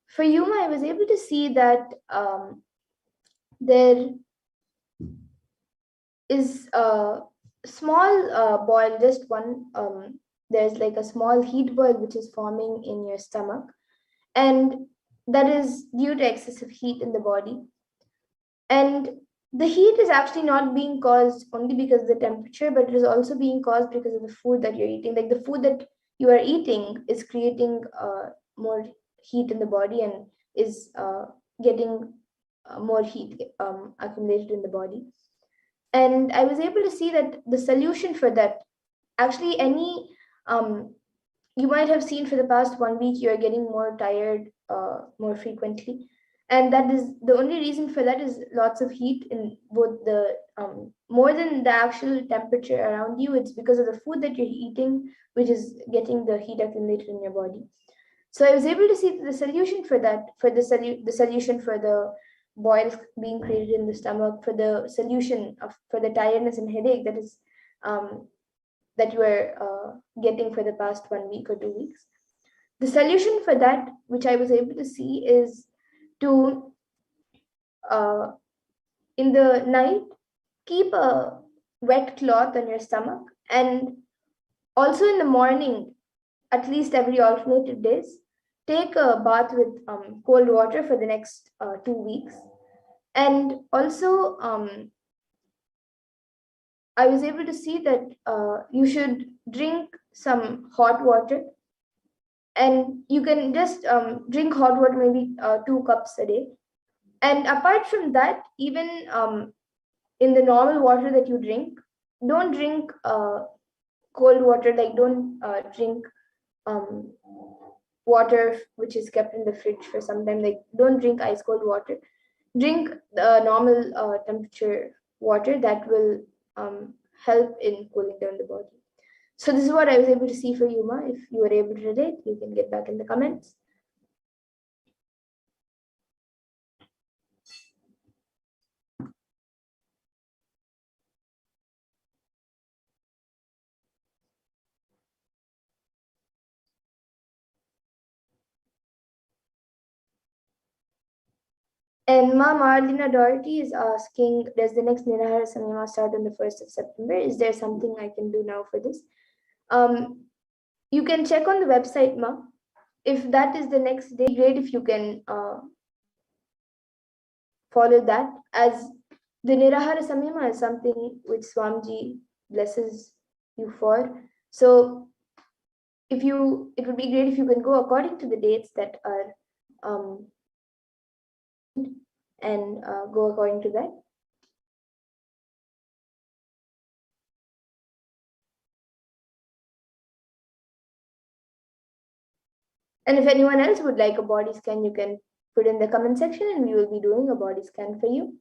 for you, I was able to see that there is a small boil, just one, there's like a small heat boil which is forming in your stomach, and that is due to excessive heat in the body. And the heat is actually not being caused only because of the temperature, but it is also being caused because of the food that you're eating. Like the food that you are eating is creating more heat in the body and is getting more heat accumulated in the body. And I was able to see that the solution for that, actually, any you might have seen for the past 1 week you are getting more tired more frequently, and that is the only reason for that is lots of heat in both the more than the actual temperature around you. It's because of the food that you're eating which is getting the heat accumulated in your body. So I was able to see the solution for that, for the solution for the boils being created in the stomach, for the solution of for the tiredness and headache that is that you are getting for the past 1 week or 2 weeks. The solution for that, which I was able to see, is to uh, in the night keep a wet cloth on your stomach, and also in the morning, at least every alternative days, take a bath with cold water for the next 2 weeks. And also, I was able to see that you should drink some hot water, and you can just drink hot water, maybe 2 cups a day. And apart from that, even in the normal water that you drink, don't drink cold water, like don't drink um, water which is kept in the fridge for some time, like don't drink ice cold water. Drink the normal temperature water that will help in cooling down the body. So this is what I was able to see for you, Ma. If you were able to relate, you can get back in the comments. And Ma Marlena Doherty is asking, does the next Nirahara Samyama start on the 1st of September? Is there something I can do now for this? You can check on the website, Ma. If that is the next day, great if you can follow that, as the Nirahara Samyama is something which Swamiji blesses you for. So if you, it would be great if you can go according to the dates that are and go according to that. And if anyone else would like a body scan, you can put in the comment section and we will be doing a body scan for you.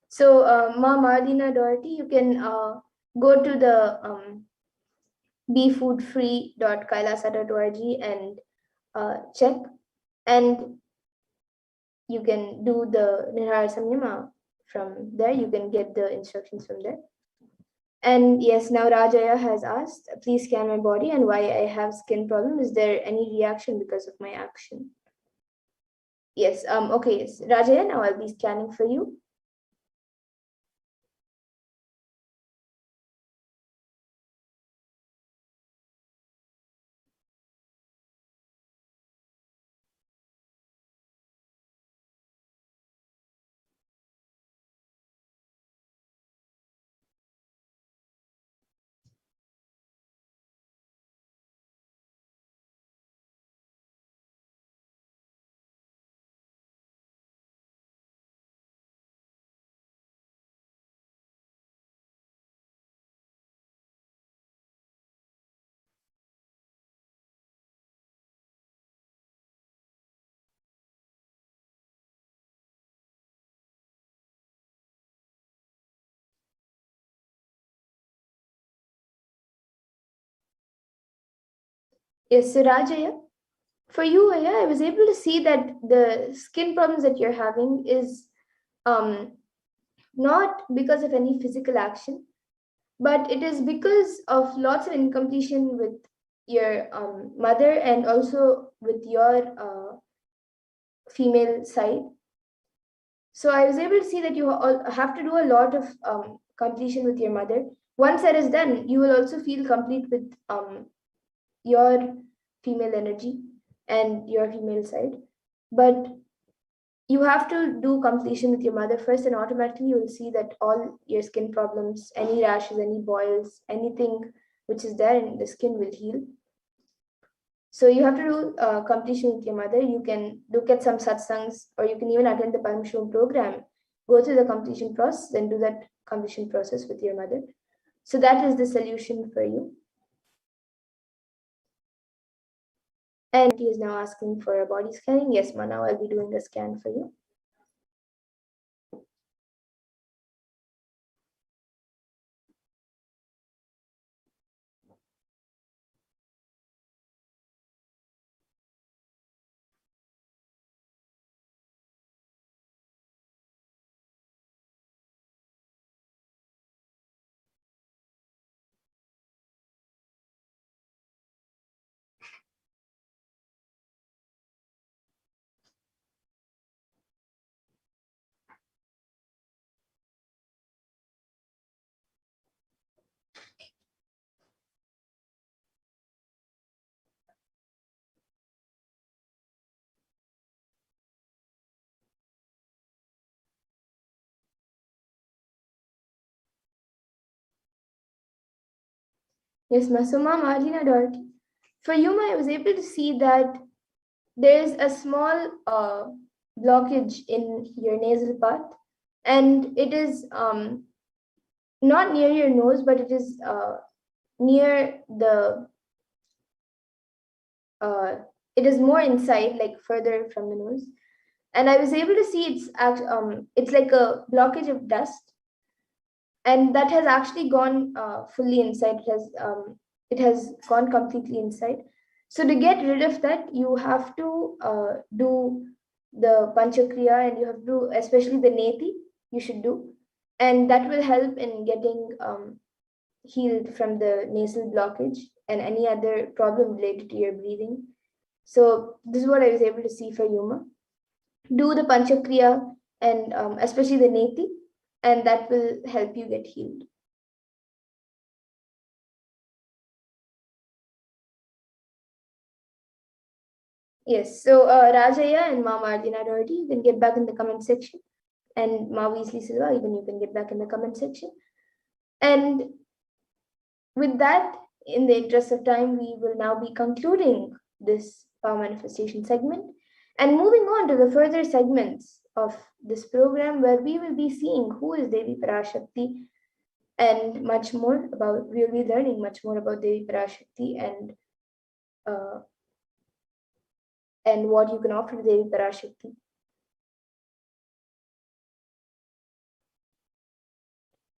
So Ma Marlena Doherty, you can go to the befoodfree.kailasa.org and check, and you can do the Nirahara Samyama from there. You can get the instructions from there. And yes, now Rajaya has asked, please scan my body and why I have skin problem. Is there any reaction because of my action? Yes, okay, yes. Rajaya, now I'll be scanning for you. Yes, so Rajaya, for you, yeah, I was able to see that the skin problems that you're having is not because of any physical action, but it is because of lots of incompletion with your mother and also with your female side. So I was able to see that you have to do a lot of completion with your mother. Once that is done, you will also feel complete with your female energy and your female side. But you have to do completion with your mother first, and automatically you will see that all your skin problems, any rashes, any boils, anything which is there in the skin will heal. So you have to do completion with your mother. You can look at some satsangs, or you can even attend the Paramashivoham program, go through the completion process, and do that completion process with your mother. So that is the solution for you. And he is now asking for a body scanning. Yes, Ma, now I'll be doing a scan for you. Yes, Ma. So, Ma, Marlena Dorothy, for you, Ma, I was able to see that there is a small blockage in your nasal path, and it is not near your nose, but it is near the it is more inside, like further from the nose. And I was able to see it's like a blockage of dust, and that has actually gone fully inside. It has gone completely inside. So to get rid of that, you have to do the panchakriya, and you have to do especially the neti. You should do, and that will help in getting healed from the nasal blockage and any other problem related to your breathing. So this is what I was able to see for Yuma. Do the panchakriya and especially the neti, and that will help you get healed. Yes, so Rajaya and Ma Martina Doherty, you can get back in the comment section. And Ma Weasley Silva, even you can get back in the comment section. And with that, in the interest of time, we will now be concluding this power manifestation segment and moving on to the further segments of this program, where we will be seeing who is Devi Parashakti and much more about, we'll be learning much more about Devi Parashakti and what you can offer to Devi Parashakti.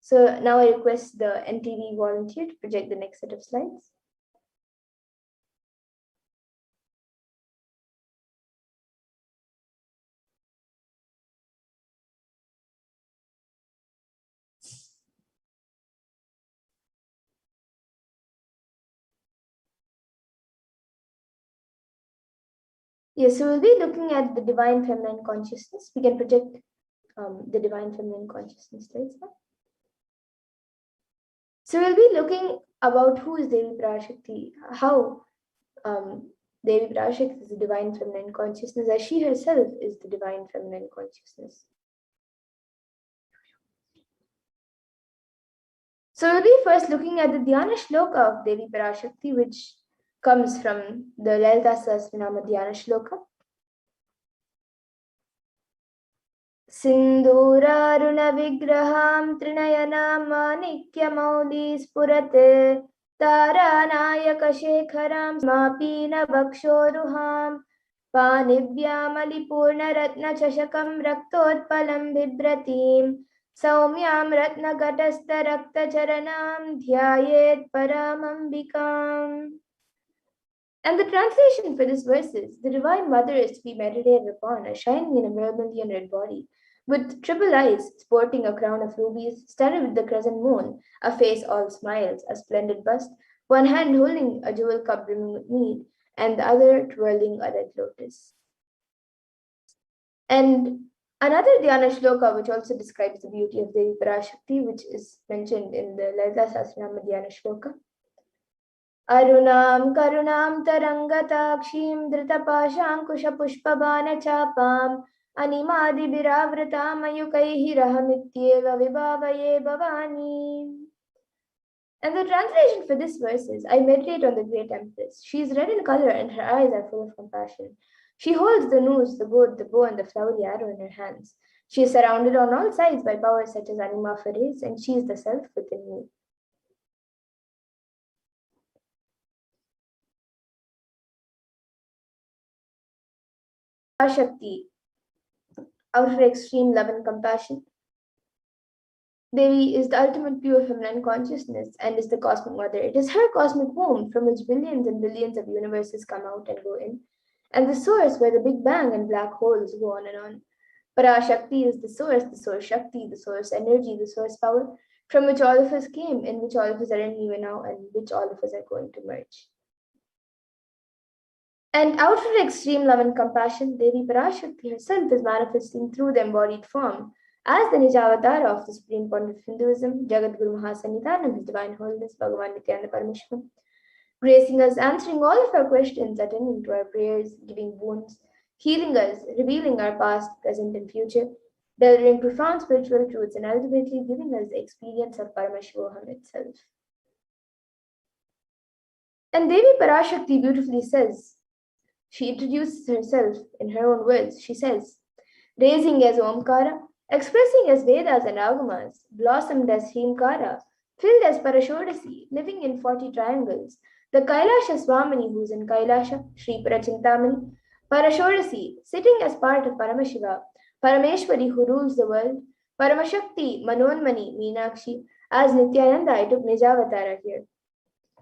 So now I request the NTV volunteer to project the next set of slides. Yes, so we'll be looking at the divine feminine consciousness. We can project the divine feminine consciousness slides now. So we'll be looking about who is Devi Parashakti, how Devi Parashakti is the divine feminine consciousness, as she herself is the divine feminine consciousness. So we'll be first looking at the Dhyana Shloka of Devi Parashakti, which comes from the Lalita Sahasranama Dhyana Shloka. सिन्दूरारुणविग्रहां त्रिनयनां माणिक्यमौलिस्फुरते तारानायकशेखरां समापीनवक्षोरुहां पाणिभ्यामलिपूर्णरत्नचषकं रक्तोत्पलं बिभ्रतीं सौम्यां रत्नघटस्थरक्तचरणां ध्यायेत् परामम्बिकाम्. And the translation for this verse is, the Divine Mother is to be meditated upon, as shining in a vermilion red body, with triple eyes, sporting a crown of rubies, studded with the crescent moon, a face all smiles, a splendid bust, one hand holding a jewel cup brimming with mead, and the other twirling a red lotus. And Another Dhyana shloka which also describes the beauty of Devi Parashakti, which is mentioned in the Lalita Sahasranama Dhyana shloka. Arunam karunam tarangatakshim dritapashankushapushpabana animadibhiravritam ayukaihi rahamityeva vibhavaye bhavani. And the translation for this verse is, I meditate on the great empress. She is red in color and her eyes are full of compassion. She holds the noose, the goad, the bow, and the flowery arrow in her hands. She is surrounded on all sides by powers such as anima feres, and she is the self within me. Parashakti, out of her extreme love and compassion, Devi is the ultimate pure feminine consciousness and is the cosmic mother. It is her cosmic womb from which billions and billions of universes come out and go in, and the source where the Big Bang and black holes go on and on. Parashakti is the source Shakti, the source energy, the source power, from which all of us came, in which all of us are in even now, and which all of us are going to merge. And out of her extreme love and compassion, Devi Parashakti herself is manifesting through the embodied form as the Nijavatara of the Supreme Pontiff of Hinduism, Jagadguru Mahasannidhanam, His Divine Holiness, Bhagavan Nithyananda Paramashivam, gracing us, answering all of our questions, attending to our prayers, giving boons, healing us, revealing our past, present, and future, delivering profound spiritual truths, and ultimately giving us the experience of Paramashivoham itself. And Devi Parashakti beautifully says, she introduces herself in her own words. She says, raising as Omkara, expressing as Vedas and Agamas, blossomed as Himkara, filled as Parashodasi, living in 40 triangles, the Kailasha Swamini who is in Kailasha, Sri Parachintamani, Parashodasi, sitting as part of Paramashiva, Parameshwari who rules the world, Paramashakti, Manonmani, Meenakshi, as Nithyananda I took Nijavatara here.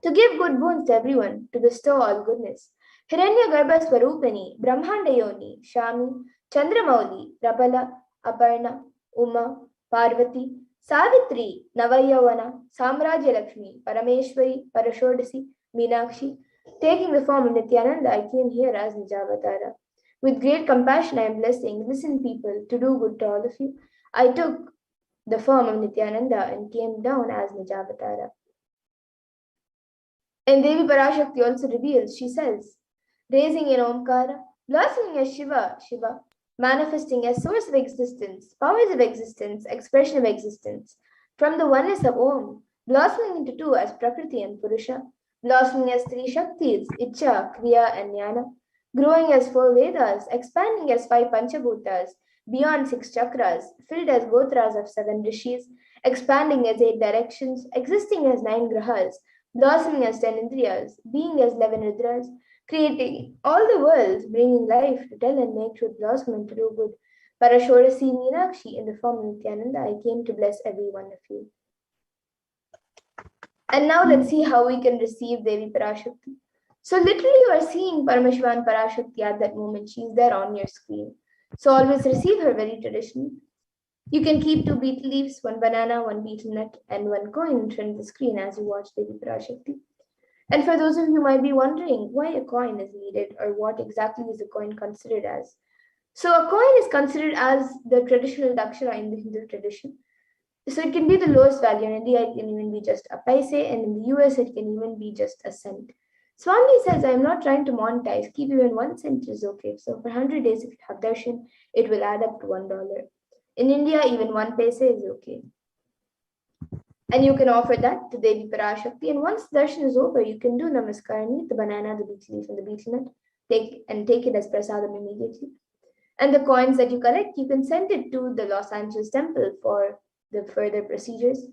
To give good boons to everyone, to bestow all goodness. Hiranya Garbha Swarupani, Brahmanda Yoni, Shami, Chandramauli, Prabala, Aparna, Uma, Parvati, Savitri, Navayavana, Samrajya Lakshmi, Parameshwari, Parashodasi, Meenakshi. Taking the form of Nithyananda, I came here as Nijavatara. With great compassion, I am blessing, listen people, to do good to all of you. I took the form of Nithyananda and came down as Nijavatara. And Devi Parashakti also reveals, she says, raising in Omkara, blossoming as Shiva, manifesting as source of existence, powers of existence, expression of existence, from the oneness of Om, blossoming into two as Prakriti and Purusha, blossoming as three Shaktis, Icha, Kriya, and Jnana, growing as 4 Vedas, expanding as 5 Panchabhutas, beyond 6 chakras, filled as Gotras of 7 Rishis, expanding as 8 directions, existing as 9 Grahas, blossoming as 10 Indriyas, being as 11 Rudras, creating all the worlds, bringing life to tell and make truth blossom and to do good. Parashodasi Meenakshi, in the form of Nithyananda, I came to bless every one of you. And now let's see how we can receive Devi Parashakti. So literally you are seeing Paramashivan Parashakti at that moment. She is there on your screen. So always receive her very traditionally. You can keep 2 betel leaves, 1 banana, 1 betel nut, and 1 coin in front of the screen as you watch Devi Parashakti. And for those of you who might be wondering why a coin is needed or what exactly is a coin considered as. So a coin is considered as the traditional dakshana in the Hindu tradition. So it can be the lowest value. In India, it can even be just a paise, and in the US, it can even be just a cent. Swami says, I'm not trying to monetize. Keep even 1 cent is okay. So for 100 days, if you have darshan, it will add up to $1. In India, even 1 paise is okay. And you can offer that to Devi Parashakti. And once darshan is over, you can do namaskar and eat the banana, the betel leaf, and the betel nut. Take it as prasadam immediately. And the coins that you collect, you can send it to the Los Angeles temple for the further procedures.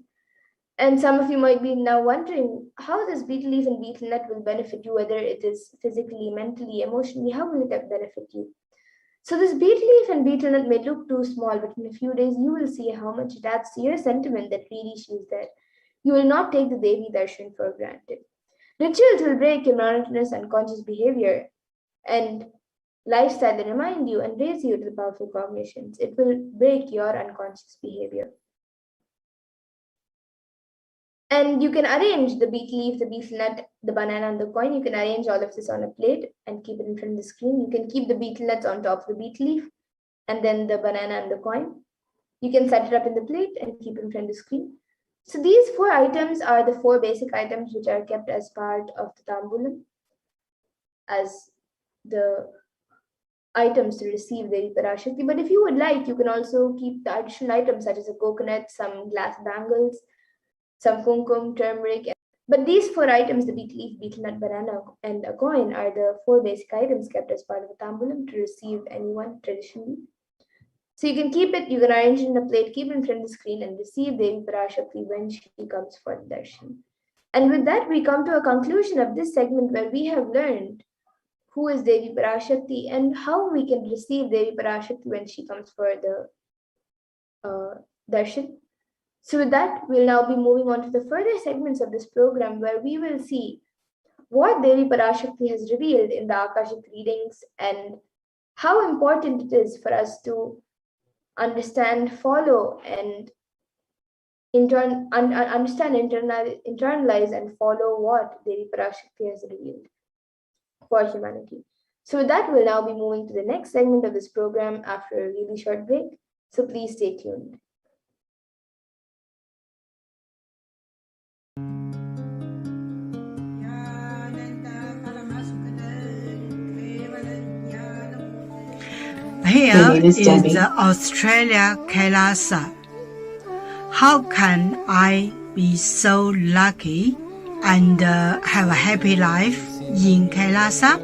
And some of you might be now wondering how this betel leaf and betel nut will benefit you, whether it is physically, mentally, emotionally, how will it benefit you? So this betel leaf and betel nut may look too small, but in a few days you will see how much it adds to your sentiment that really she is there. You will not take the Devi darshan for granted. Rituals will break your monotonous unconscious behavior and lifestyle and remind you and raise you to the powerful cognitions. It will break your unconscious behavior. And you can arrange the betel leaf, the betel nut, the banana, and the coin. You can arrange all of this on a plate and keep it in front of the screen. You can keep the betel nuts on top of the betel leaf. and then the banana and the coin. You can set it up in the plate and keep in front of the screen. So these 4 items are the 4 basic items which are kept as part of the tambulam, as the items to receive Devi Parashakti. But if you would like, you can also keep the additional items such as a coconut, some glass bangles, some kumkum, turmeric. But these 4 items, the beet leaf, betel nut, banana, and a coin, are the 4 basic items kept as part of the tambulam to receive anyone traditionally. So you can keep it, you can arrange it in a plate, keep it in front of the screen, and receive Devi Parashakti when she comes for the darshan. And with that, we come to a conclusion of this segment where we have learned who is Devi Parashakti and how we can receive Devi Parashakti when she comes for the darshan. So with that, we'll now be moving on to the further segments of this program where we will see what Devi Parashakti has revealed in the Akashic readings and how important it is for us to understand, follow, and understand, internalize, and follow what Devi Parashakti has revealed for humanity. So with that, we'll now be moving to the next segment of this program after a really short break. So please stay tuned. Here is the Australia Kailasa. How can I be so lucky and have a happy life in Kailasa?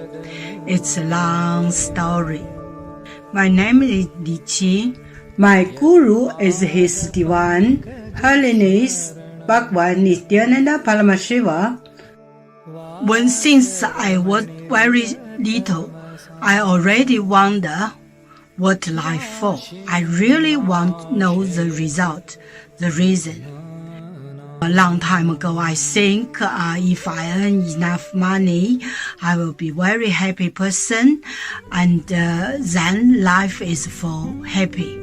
It's a long story. My name is Li Qi. My guru is His Divine Holiness Bhagwan Nithyananda Paramashivam. Since I was very little, I already wonder what life for. I really want to know the result, the reason. A long time ago, I think if I earn enough money, I will be very happy person, and then life is for happy.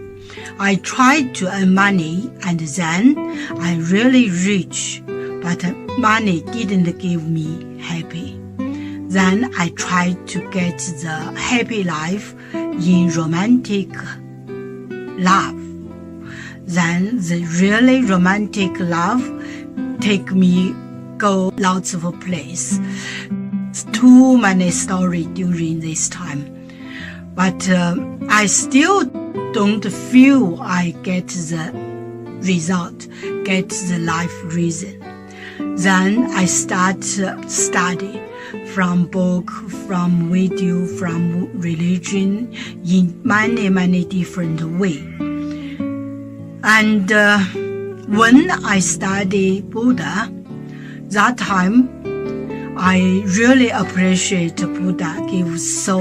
I tried to earn money, and then I really rich, but money didn't give me happy. Then I tried to get the happy life in romantic love. Then the really romantic love take me go lots of place. Too many stories during this time. But I still don't feel I get the result, get the life reason. Then I start study from book, from video, from religion in many different ways. And when I study Buddha, that time I really appreciate Buddha give so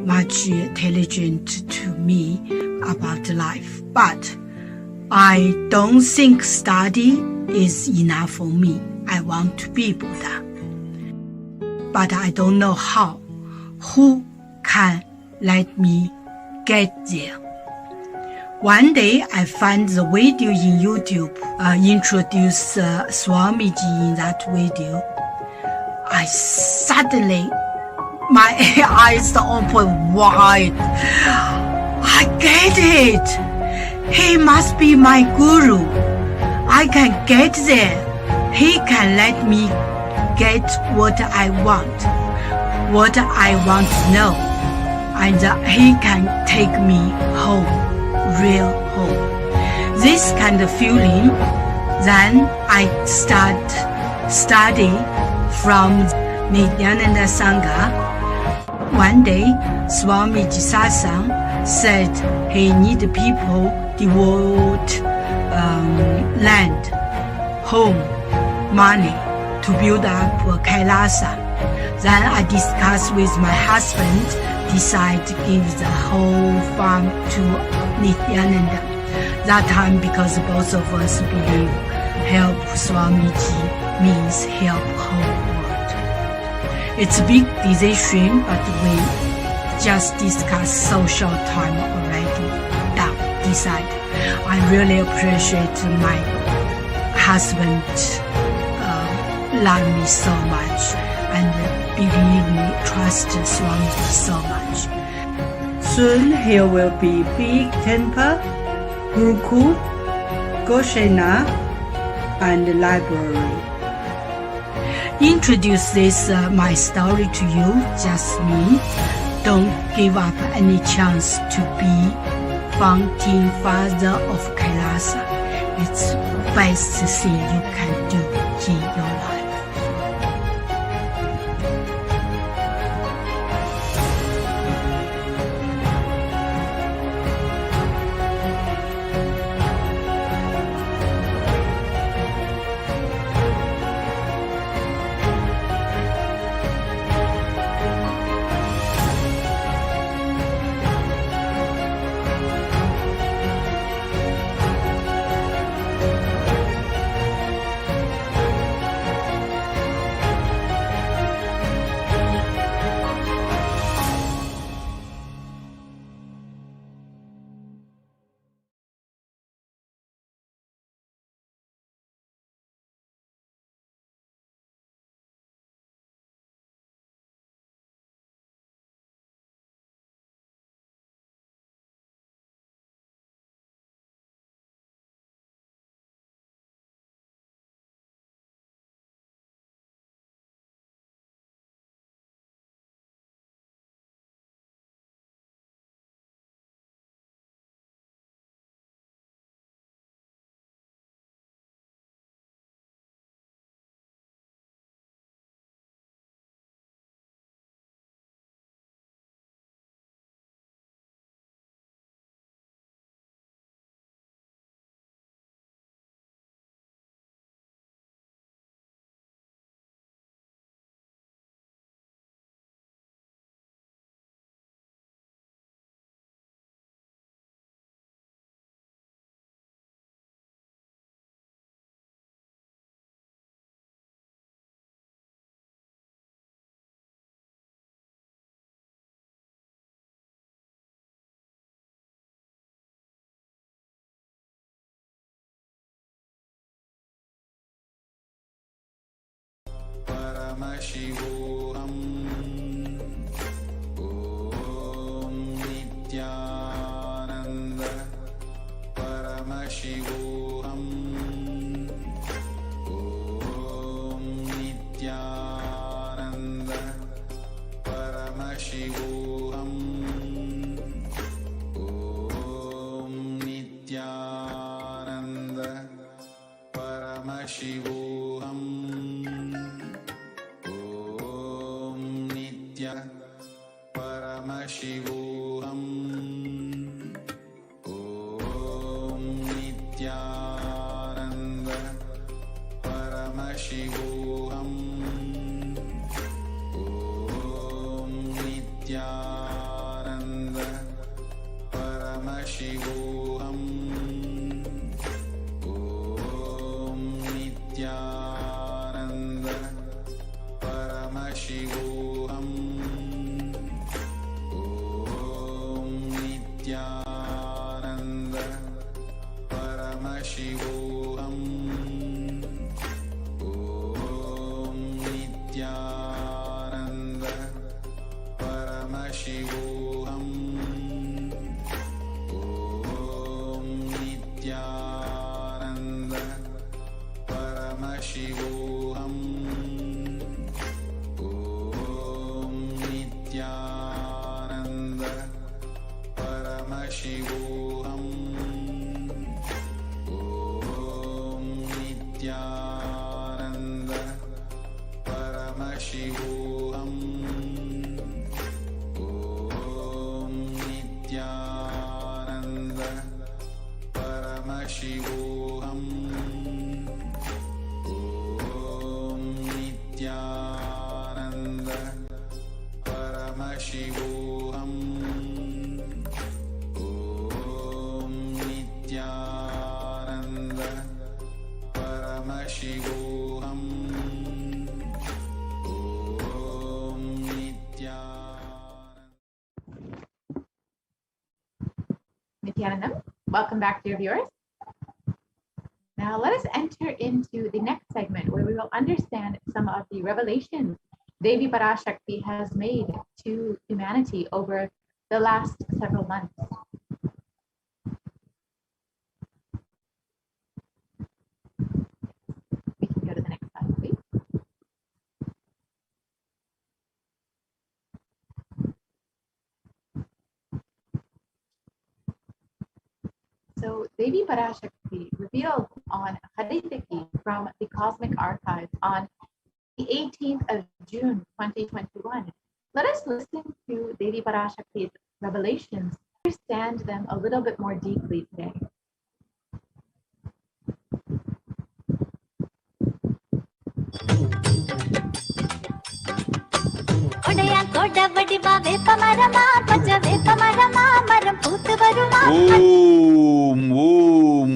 much intelligence to me about life. But I don't think study is enough for me. I want to be Buddha. But I don't know how. Who can let me get there? One day I find the video in YouTube, introduce Swamiji in that video. I suddenly, my eyes open wide. I get it. He must be my guru. I can get there. He can let me get what I want to know, and he can take me home, real home. This kind of feeling, then I start study from Nithyananda Sangha. One day, Swamiji Satsang said he need people devote land, home, money to build up Kailasa. Then I discussed with my husband, decide to give the whole farm to Nithyananda. That time, because both of us believe help Swamiji means help whole world. It's a big decision, but we just discussed so short time already. Decide. I really appreciate my husband. Love me so much and believe me, trust Swamiji so much. Soon here will be big temple, Gurukul, Goshena, and library. Introduce this my story to you, just me. Don't give up any chance to be founding father of Kailasa. It's best thing you can do in your life. Paramashivoham. Om Nithyananda Paramashivoham. Om Nithyananda Paramashivoham. Om Nithyananda Paramashivoham. Paramashivoham. Om Nithyananda Paramashivoham. Om Nithyananda Paramashivoham. Om Nithyananda Paramashivoham. Nithyananda Paramashivoham. Om Nithyananda Paramashivoham. Om Nithyananda Paramashivoham. Om Nithyananda Paramashivoham. Om Nithyananda Paramashivoham. Om Nithyananda Paramashivoham. Om Nithyananda Paramashivoham. Om Nithyananda Paramashivoham. Om Nithyanandam, welcome back, dear viewers. Now let us enter into the next segment where we will understand some of the revelations Devi Parashakti has made to humanity over the last several months. We can go to the next slide, please. So Devi Parashakti revealed on Haritaki from the Cosmic Archives on the 18th of June 2021. Let us listen to Devi Parashakti's revelations, understand them a little bit more deeply today.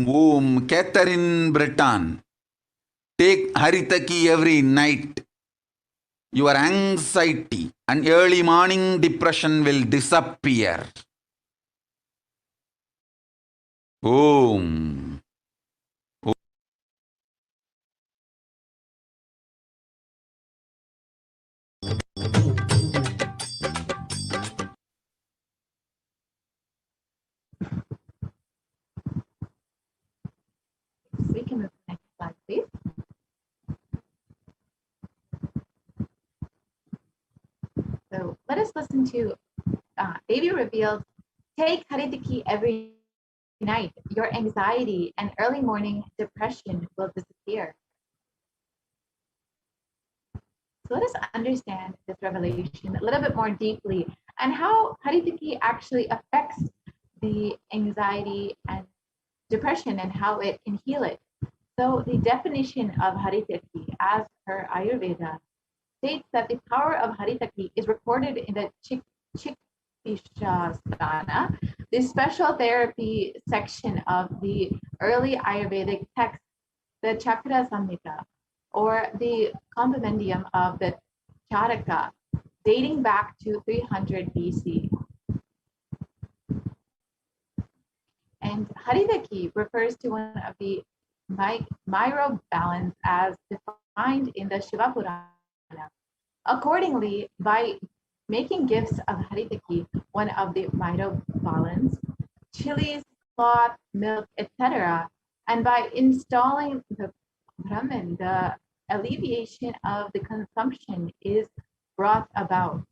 Om, Catherine Breton. Take Haritaki every night. Your anxiety and early morning depression will disappear. Om. We can move to the next slide, please. So let us listen to Devi revealed, take Haritaki every night. Your anxiety and early morning depression will disappear. So let us understand this revelation a little bit more deeply and how Haritaki actually affects the anxiety and depression and how it can heal it. So the definition of Haritaki as per Ayurveda states that the power of Haritaki is recorded in the Chikishasthana, the special therapy section of the early Ayurvedic text, the Chakra Samhita, or the compendium of the Charaka, dating back to 300 BC. And Haritaki refers to one of the myro balance as defined in the Shiva Purana. Accordingly, by making gifts of Haritaki, one of the myro balance, chilies, cloth, milk, etc., and by installing the Brahman, the alleviation of the consumption is brought about.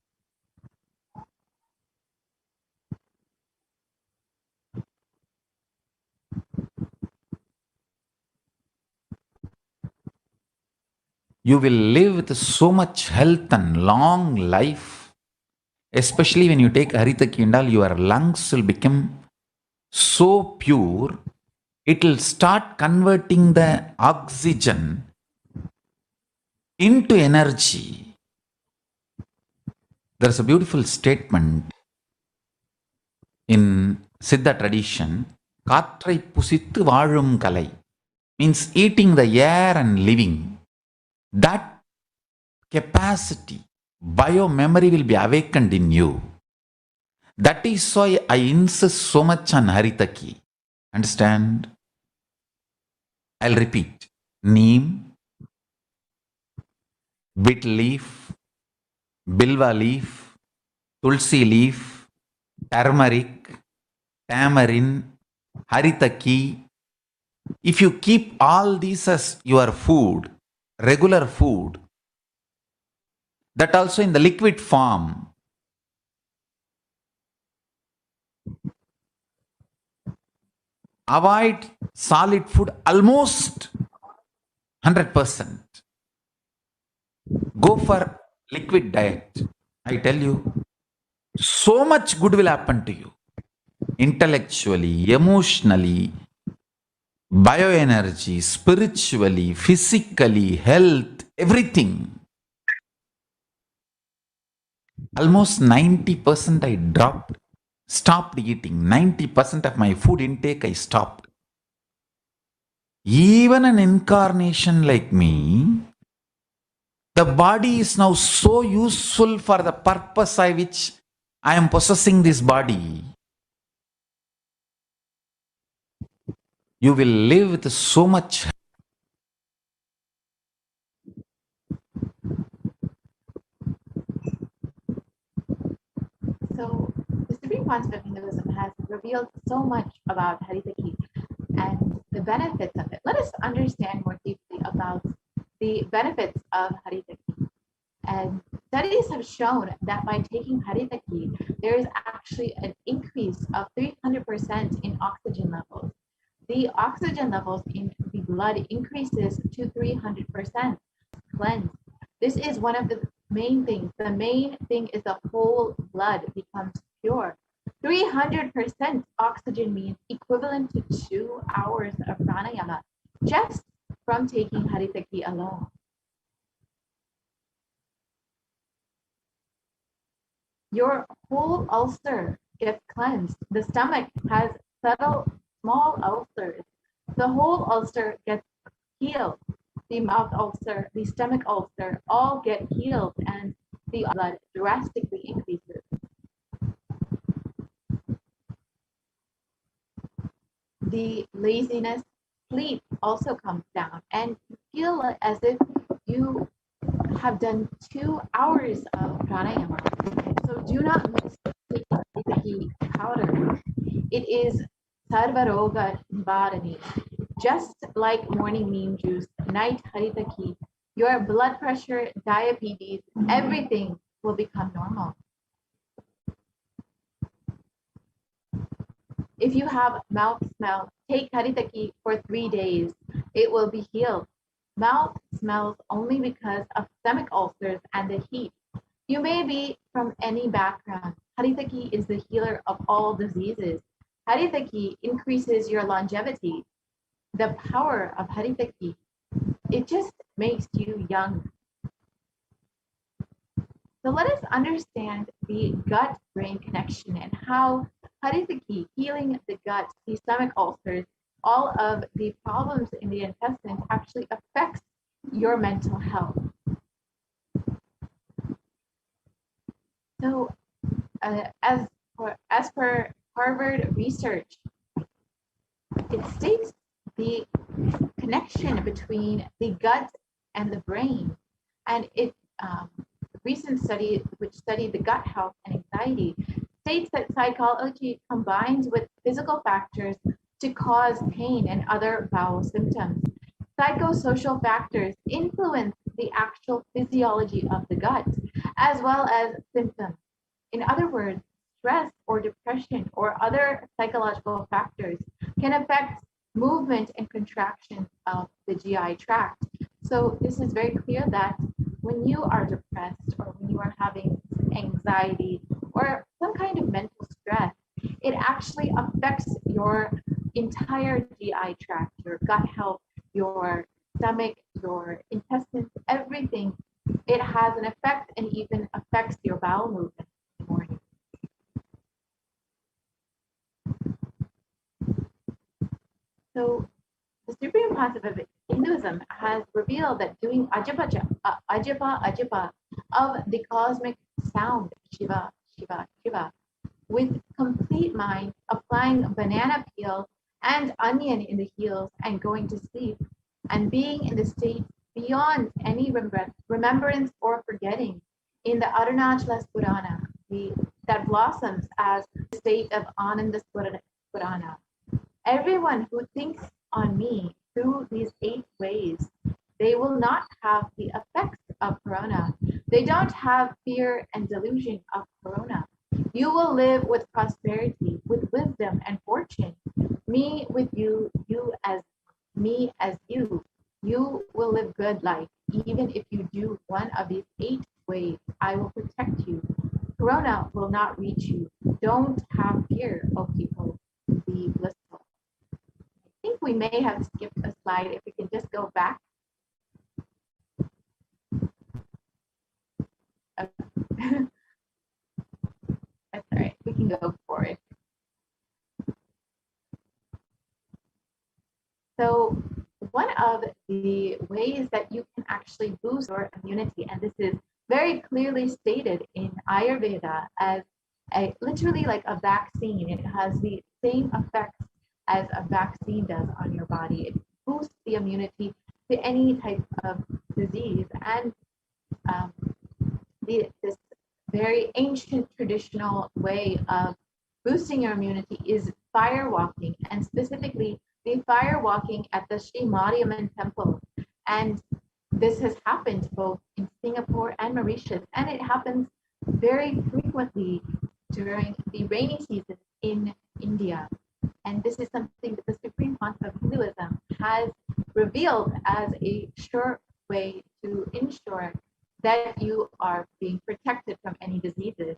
You will live with so much health and long life. Especially when you take Haritaki and all, your lungs will become so pure, it will start converting the oxygen into energy. There's a beautiful statement in Siddha tradition, Katrai pusittu vaazhum kalai, means eating the air and living. That capacity, bio-memory will be awakened in you. That is why I insist so much on Haritaki. Understand? I'll repeat. Neem, betel leaf, bilva leaf, tulsi leaf, turmeric, tamarind, Haritaki. If you keep all these as your food, regular food, that also in the liquid form, avoid solid food almost 100%. Go for liquid diet. I tell you, so much good will happen to you. Intellectually, emotionally, bioenergy, spiritually, physically, health, everything. Almost 90% I stopped eating. 90% of my food intake I stopped. Even an incarnation like me, the body is now so useful for the purpose by which I am possessing this body. You will live with so much. So the Supreme Supreme Concept of Hinduism has revealed so much about Haritaki and the benefits of it. Let us understand more deeply about the benefits of Haritaki. And studies have shown that by taking Haritaki, there is actually an increase of 300% in oxygen levels. The oxygen levels in the blood increases to 300% cleansed. This is one of the main things. The main thing is the whole blood becomes pure. 300% oxygen means equivalent to 2 hours of pranayama just from taking Haritaki alone. Your whole ulcer gets cleansed. The stomach has subtle, small ulcers. The whole ulcer gets healed. The mouth ulcer, the stomach ulcer, all get healed, and the blood drastically increases. The laziness, sleep also comes down, and you feel as if you have done 2 hours of pranayama. So do not mistake the powder. It is sarvaroga nivarani. Just like morning neem juice, night haritaki, your blood pressure, diabetes, everything will become normal. If you have mouth smell, take haritaki for 3 days. It will be healed. Mouth smells only because of stomach ulcers and the heat. You may be from any background. Haritaki is the healer of all diseases. Haritaki increases your longevity. The power of Haritaki, it just makes you young. So let us understand the gut-brain connection and how Haritaki, healing the gut, the stomach ulcers, all of the problems in the intestines actually affects your mental health. So as per Harvard research, it states the connection between the gut and the brain. And it recent study, which studied the gut health and anxiety, states that psychology combines with physical factors to cause pain and other bowel symptoms. Psychosocial factors influence the actual physiology of the gut, as well as symptoms. In other words, stress or depression or other psychological factors can affect movement and contraction of the GI tract. So this is very clear that when you are depressed or when you are having anxiety or some kind of mental stress, it actually affects your entire GI tract, your gut health, your stomach, your intestines, everything. It has an effect and even affects your bowel movement in the morning. So the Supreme Concept of Hinduism has revealed that doing ajapa of the cosmic sound, Shiva, Shiva, Shiva, with complete mind, applying banana peel and onion in the heels and going to sleep, and being in the state beyond any remembrance or forgetting in the Arunachala Purana, that blossoms as the state of Ananda Purana. Everyone who thinks on me through these 8 ways, they will not have the effects of corona. They don't have fear and delusion of corona. You will live with prosperity, with wisdom and fortune. Me with you, you as me as you. You will live good life, even if you do one of these 8 ways. I will protect you. Corona will not reach you. Don't have fear, O people. Be blissful. I think we may have skipped a slide. If we can just go back. Okay. That's all right. We can go for it. So one of the ways that you can actually boost your immunity, and this is very clearly stated in Ayurveda as literally like a vaccine. It has the same effects as a vaccine does on your body. It boosts the immunity to any type of disease. And this very ancient traditional way of boosting your immunity is fire walking, and specifically the fire walking at the Sri Mariamman temple. And this has happened both in Singapore and Mauritius, and it happens very frequently during the rainy season in India. And this is something that the Supreme Council of Hinduism has revealed as a sure way to ensure that you are being protected from any diseases.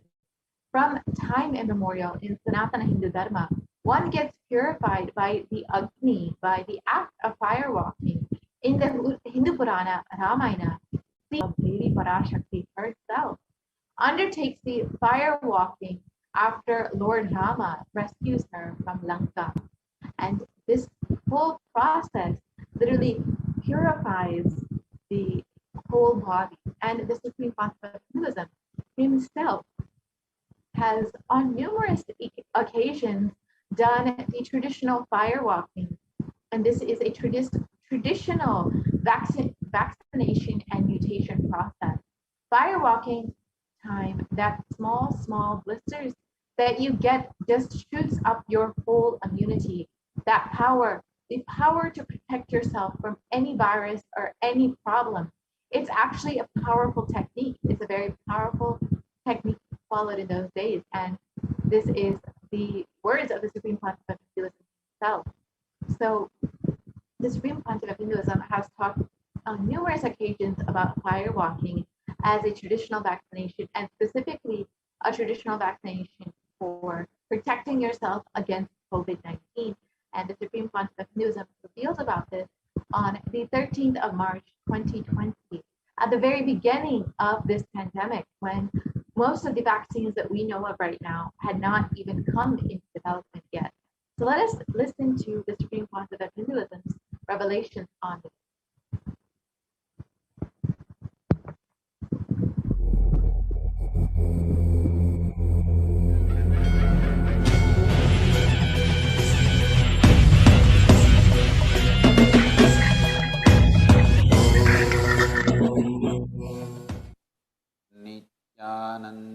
From time immemorial in Sanatana Hindu Dharma, one gets purified by the Agni, by the act of fire walking. In the Hindu Purana Ramayana, the Lady Parashakti herself undertakes the fire walking after Lord Rama rescues her from Lanka. And this whole process literally purifies the whole body. And the Supreme Master of Hinduism himself has on numerous occasions done the traditional fire walking. And this is a traditional vaccination and mutation process. Fire walking time, that small blisters that you get just shoots up your whole immunity. That power, the power to protect yourself from any virus or any problem. It's actually a powerful technique. It's a very powerful technique followed in those days. And this is the words of the Supreme Pontiff of Hinduism himself. So the Supreme Pontiff of Hinduism has talked on numerous occasions about fire walking as a traditional vaccination, and specifically a traditional vaccination for protecting yourself against COVID-19. And the Supreme Pontiff of Hinduism revealed about this on the 13th of March, 2020, at the very beginning of this pandemic, when most of the vaccines that we know of right now had not even come into development yet. So let us listen to the Supreme Pontiff of Hinduism's revelations on this.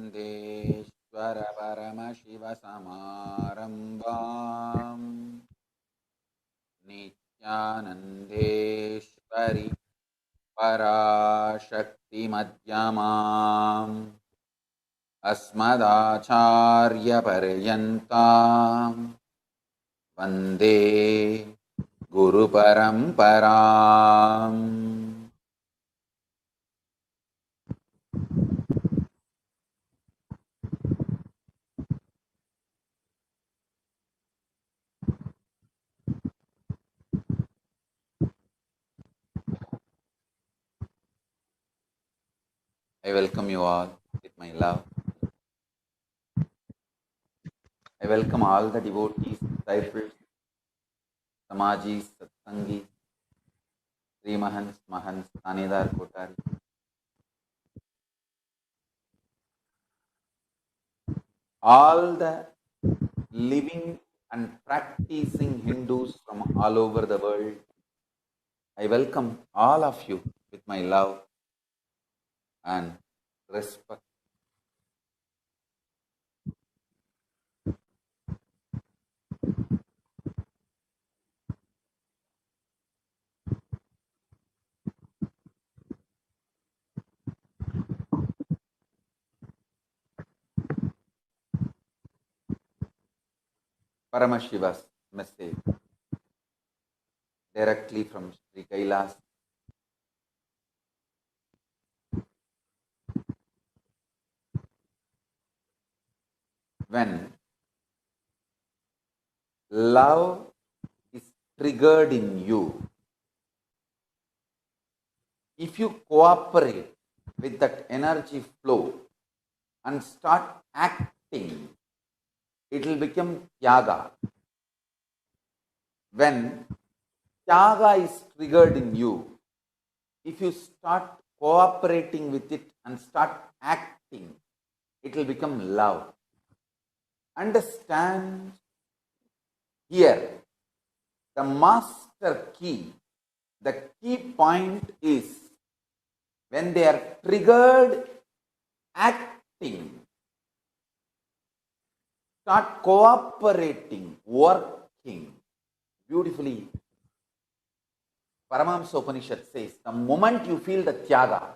नित्यानन्देश्वर परमशिवसमारम्भाम् नित्यानन्देश्वरि पराशक्तिमध्यमाम् अस्मदाचार्यपर्यन्ताम् वन्दे गुरुपरम्पराम्. I welcome you all with my love. I welcome all the devotees, disciples, Samajis, Satsangis, Sri Mahans, Mahans, Tanedar, Kotari. All the living and practicing Hindus from all over the world. I welcome all of you with my love and respect. Paramashiva's message directly from Sri Kailas. When love is triggered in you, if you cooperate with that energy flow and start acting, it will become Tyaga. When Tyaga is triggered in you, if you start cooperating with it and start acting, it will become love. Understand here, the master key, the key point is when they are triggered acting, start cooperating, working beautifully. Paramahamsa Upanishad says, the moment you feel the tyaga,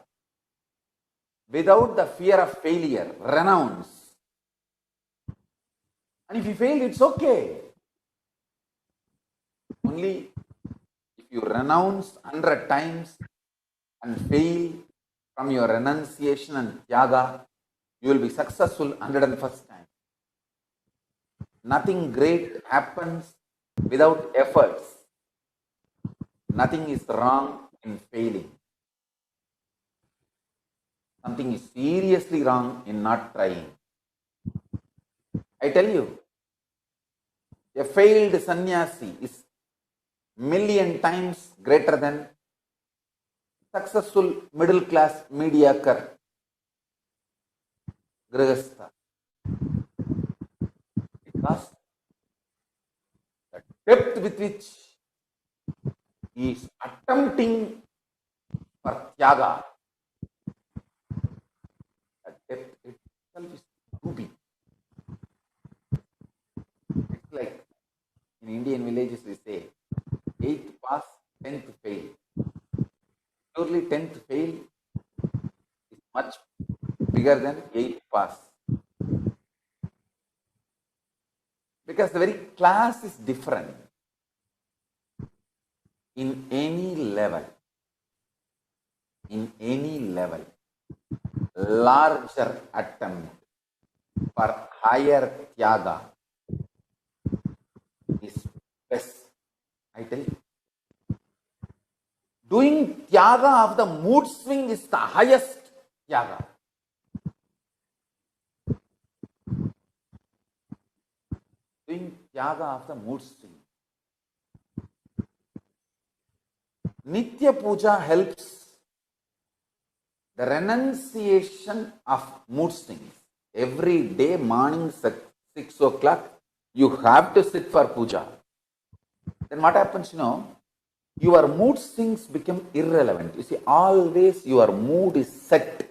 without the fear of failure, renounce. And if you fail, it's okay. Only if you renounce 100 times and fail from your renunciation and tyaga, you will be successful 101st time. Nothing great happens without efforts. Nothing is wrong in failing. Something is seriously wrong in not trying. I tell you, a failed sannyasi is million times greater than successful middle class mediocre grihastha. Because the depth with which he is attempting for tyaga, the depth itself is too big. It's like in Indian villages we say, 8th pass, 10th fail. Surely 10th fail is much bigger than 8th pass. Because the very class is different. In any level, larger attempt for higher tyaga is best. I tell you. Doing tyaga of the mood swing is the highest tyaga. Doing tyaga of the mood swing. Nitya Puja helps the renunciation of mood swings. Every day morning at 6 o'clock, you have to sit for puja. Then what happens, your mood swings become irrelevant. You see, always your mood is set.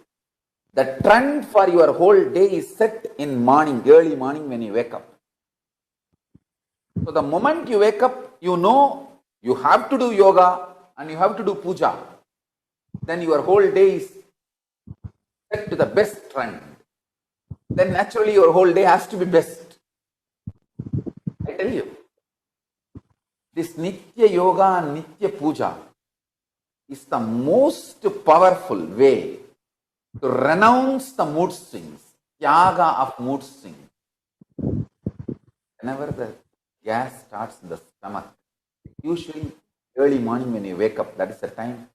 The trend for your whole day is set in morning, early morning when you wake up. So the moment you wake up, you know you have to do yoga and you have to do puja. Then your whole day is set to the best trend. Then naturally your whole day has to be best. I tell you. This Nitya Yoga and Nitya Puja is the most powerful way to renounce the mood swings, tyaga of mood swings. Whenever the gas starts in the stomach, usually early morning when you wake up, that is the time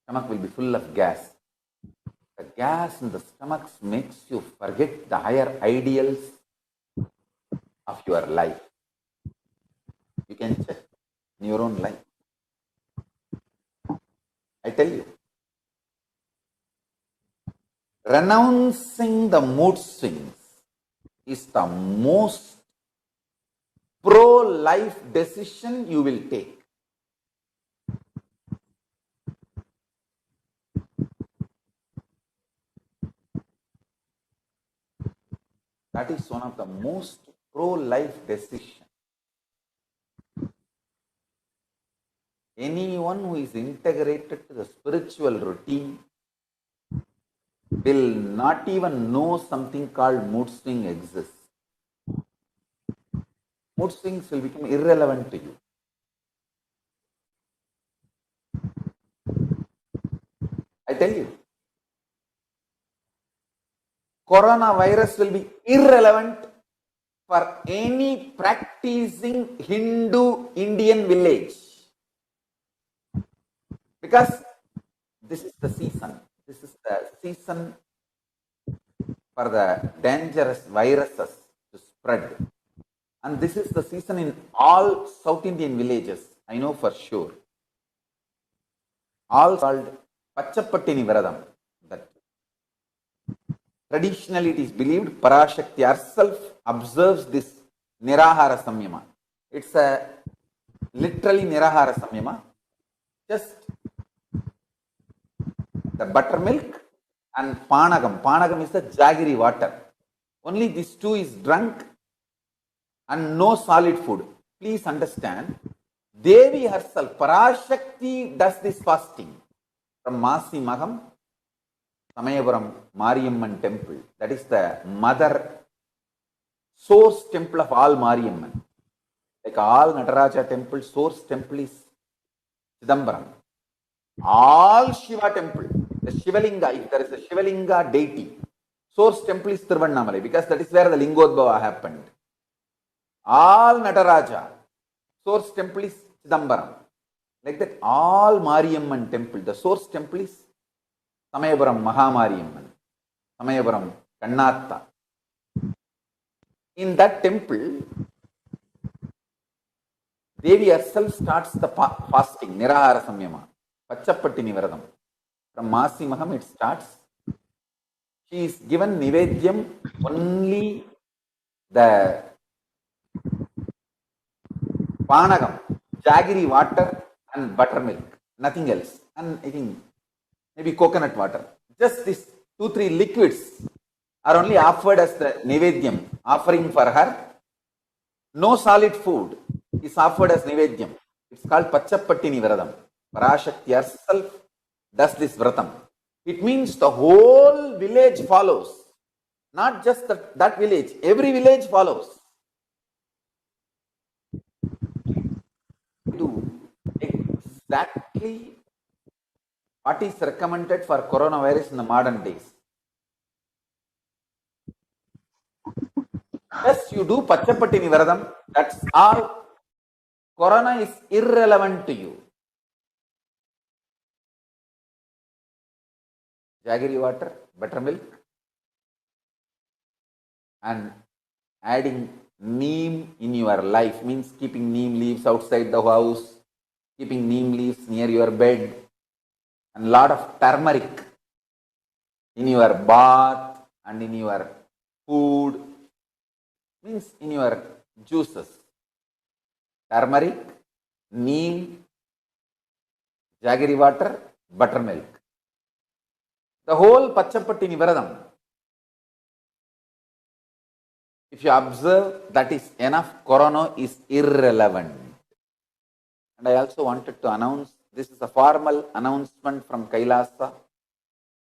stomach will be full of gas. The gas in the stomach makes you forget the higher ideals of your life. You can check in your own life. I tell you, renouncing the mood swings is the most pro-life decision you will take. That is one of the most pro-life decisions. Anyone who is integrated to the spiritual routine will not even know something called mood swing exists. Mood swings will become irrelevant to you. I tell you, coronavirus will be irrelevant for any practicing Hindu Indian village. Because this is the season. This is the season for the dangerous viruses to spread. And this is the season in all South Indian villages, I know for sure. All called Pachapattini Viradam. That traditionally it is believed Parashakti herself observes this Nirahara Samyama. It's a literally Nirahara Samyama. Just the buttermilk and panagam. Panagam is the jaggery water. Only these two is drunk and no solid food. Please understand, Devi herself, Parashakti, does this fasting from Masimaham, Samayapuram Mariamman temple. That is the mother source temple of all Mariamman. Like all Nataraja temple, source temple is Chidambaram. All Shiva temple, the Shivalinga, if there is a Shivalinga deity, source temple is Tiruvannamalai, because that is where the Lingodbhava happened. All Nataraja, source temple is Chidambaram. Like that, all Mariamman temple, the source temple is Samayapuram Mahamariamman, Samayapuram Kannatta. In that temple, Devi herself starts the fasting, Nirahara Samyama, Pachappatini Varadam. From Masimaham it starts. She is given Nivedyam only the Panagam, jaggery water and buttermilk, nothing else. And I think maybe coconut water. Just these 2-3 liquids are only offered as the Nivedyam, offering for her. No solid food is offered as Nivedyam. It's called Pachappatini Varadam. Parashakti herself does this Vratam. It means the whole village follows. Not just that village, every village follows. Do exactly what is recommended for coronavirus in the modern days. Yes, you do Pachappatini Varadam, that's all. Corona is irrelevant to you. Jaggery water, buttermilk, and adding neem in your life means keeping neem leaves outside the house, keeping neem leaves near your bed, and lot of turmeric in your bath and in your food, means in your juices. Turmeric, neem, jaggery water, buttermilk. The whole Pachappatini Varadam, if you observe, that is enough. Corona is irrelevant. And I also wanted to announce, this is a formal announcement from Kailasa.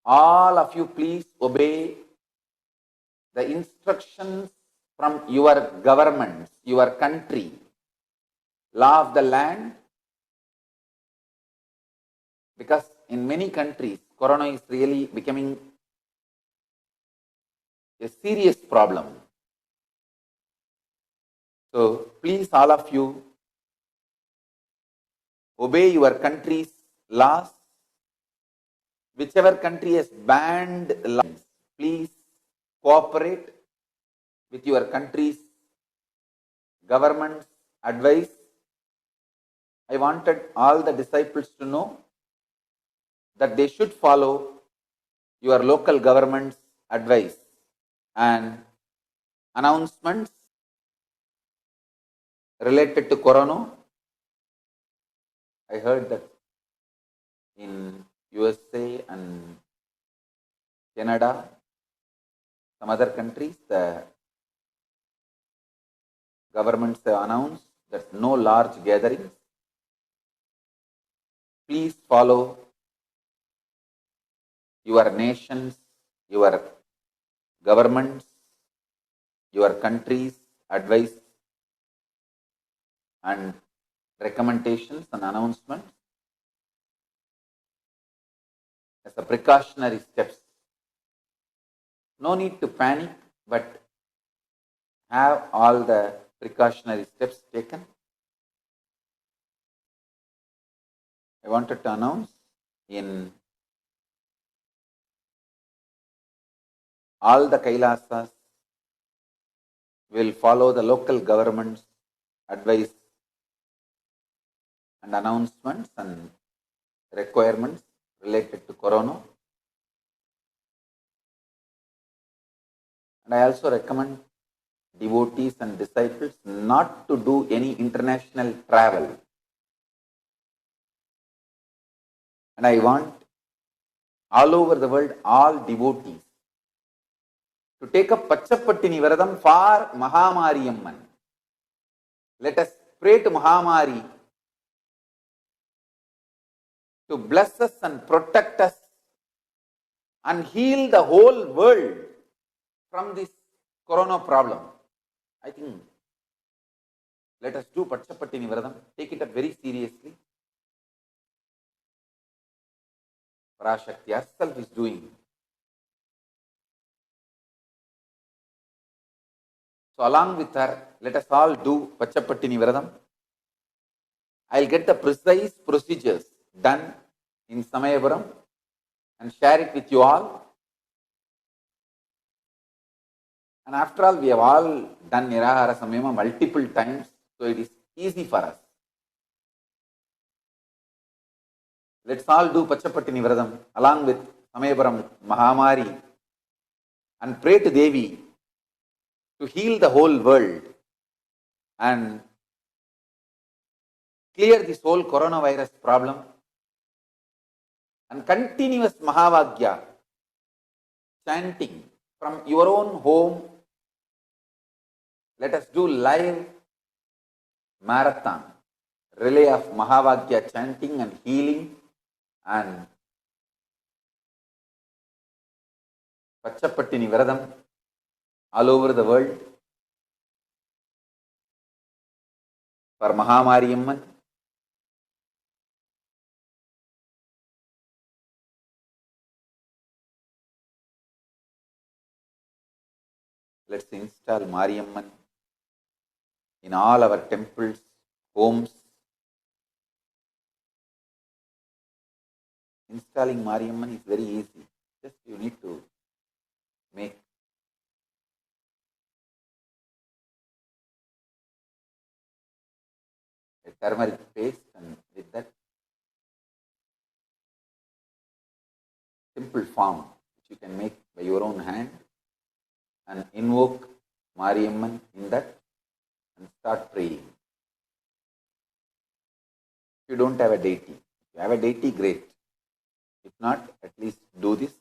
All of you please obey the instructions from your governments, your country, law of the land, because in many countries, Corona is really becoming a serious problem. So please, all of you, obey your country's laws. Whichever country has banned laws, please cooperate with your country's government's advice. I wanted all the disciples to know that they should follow your local government's advice and announcements related to Corona. I heard that in USA and Canada, some other countries, the governments have announced that no large gatherings. Please follow your nations, your governments, your country's advice and recommendations and announcements as a precautionary steps. No need to panic, but have all the precautionary steps taken. I wanted to announce in all the Kailasas will follow the local government's advice and announcements and requirements related to Corona. And I also recommend devotees and disciples not to do any international travel. And I want all over the world, all devotees to take up Pachappatini Varadam for Mahamariyamman. Let us pray to Mahamari to bless us and protect us and heal the whole world from this corona problem. I think let us do Pachapatini Vradam. Take it up very seriously. Parashakti herself is doing. So along with her, let us all do Pachapatini Vradam. I'll get the precise procedures done in Samayapuram and share it with you all. And after all, we have all done Nirahara Samyama multiple times, so it is easy for us. Let's all do Pachapatini Vradam along with Samayapuram Mahamari and pray to Devi to heal the whole world and clear this whole coronavirus problem, and continuous Mahavagya chanting from your own home. Let us do live marathon relay of Mahavagya chanting and healing and Pachapatini Vradam all over the world for Mahamari Amman. Let's install Mariamman in all our temples, homes. Installing Mariamman is very easy. Just you need to make a turmeric paste, and with that simple form which you can make by your own hand, and invoke Mariamman in that and start praying. If you don't have a deity, if you have a deity, great. If not, at least do this.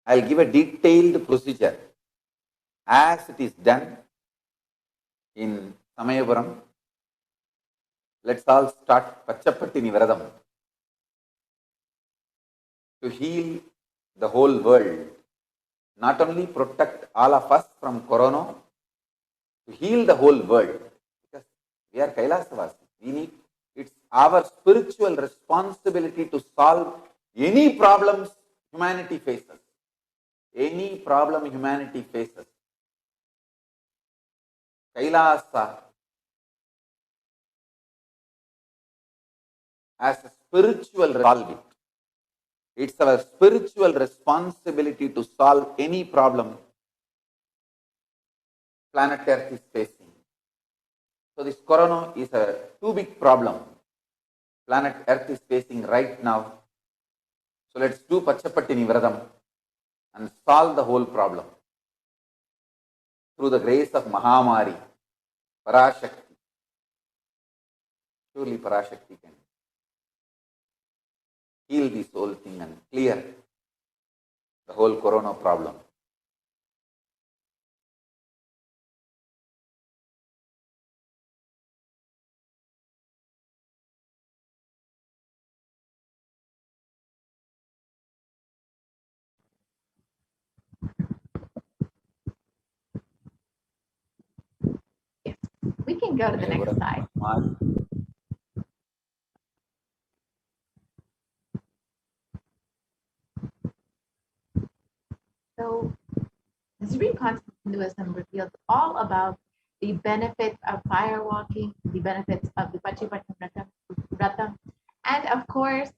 I'll give a detailed procedure as it is done in Samayapuram. Let's all start Pachapatini Vradam to heal the whole world. Not only protect all of us from corona, to heal the whole world. Because we are Kailasavasi. We need, it's our spiritual responsibility to solve any problems humanity faces. Any problem humanity faces. Kailasa as a spiritual solve it. It's our spiritual responsibility to solve any problem planet Earth is facing. So this corona is a too big problem planet Earth is facing right now. So let's do Pachapatini Vradam and solve the whole problem through the grace of Mahamari, Parashakti. Surely Parashakti can heal this whole thing and clear the whole corona problem. Yes, we can go to the next slide. So, the Supreme Concept of Hinduism reveals all about the benefits of fire walking, the benefits of the Pachapatini Vratam, and of course,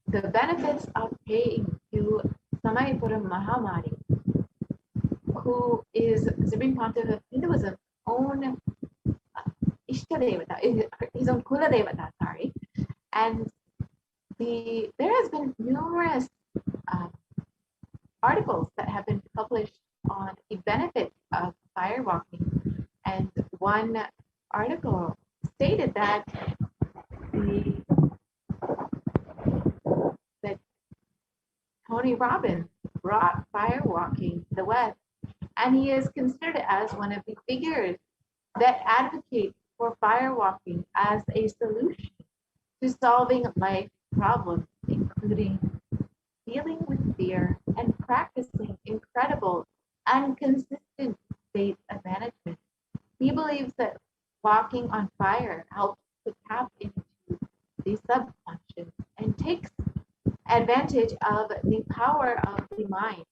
the benefits of praying to Samayapuram Mahamari, who is Supreme Pontiff of Hinduism's own Ishtadevata, his own Kula Devata, sorry. And there has been numerous articles that have been published on the benefits of fire walking. And one article stated that Tony Robbins brought fire walking to the West and he is considered as one of the figures that advocate for fire walking as a solution to solving life problems, including dealing with fear and practicing incredible and consistent states of management. He believes that walking on fire helps to tap into the subconscious and takes advantage of the power of the mind.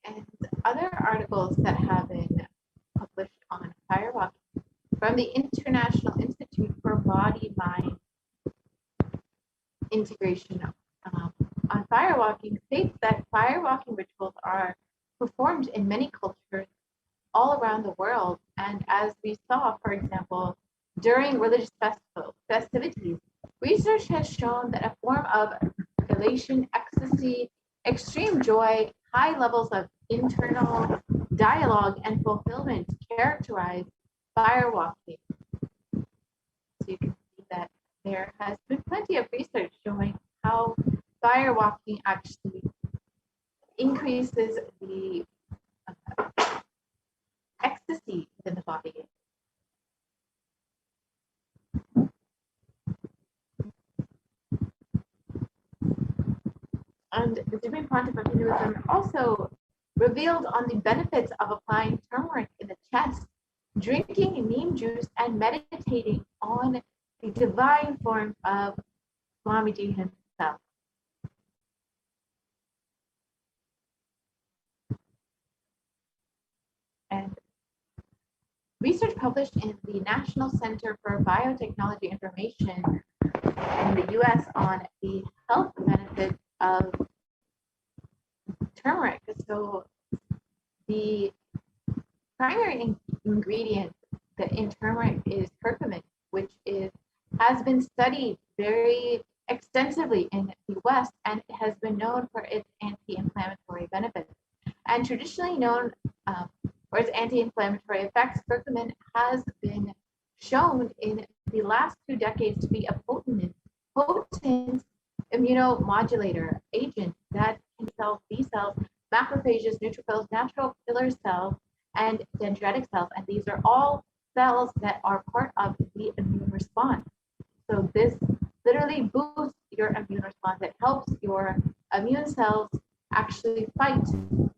And other articles that have been published on firewalking from the International Institute for Body Mind Integration on firewalking states that firewalking rituals are performed in many cultures all around the world. And as we saw, for example, during religious festivities, research has shown that a form of elation, ecstasy, extreme joy, high levels of internal dialogue, and fulfillment characterize firewalking. So you can see that there has been plenty of research showing how firewalking actually increases the ecstasy within the body. And the Supreme Pontiff of Hinduism also revealed on the benefits of applying turmeric in the chest, drinking neem juice, and meditating on the divine form of Swamiji himself. And research published in the National Center for Biotechnology Information in the US on the health benefits of turmeric. So the primary ingredient in turmeric is curcumin, which has been studied very extensively in the West, and it has been known for its anti-inflammatory benefits. And traditionally known for its anti-inflammatory effects, curcumin has been shown in the last 2 decades to be a potent immunomodulator agent that can kill B cells, macrophages, neutrophils, natural killer cells, and dendritic cells. And these are all cells that are part of the immune response. So this literally boosts your immune response. It helps your immune cells actually fight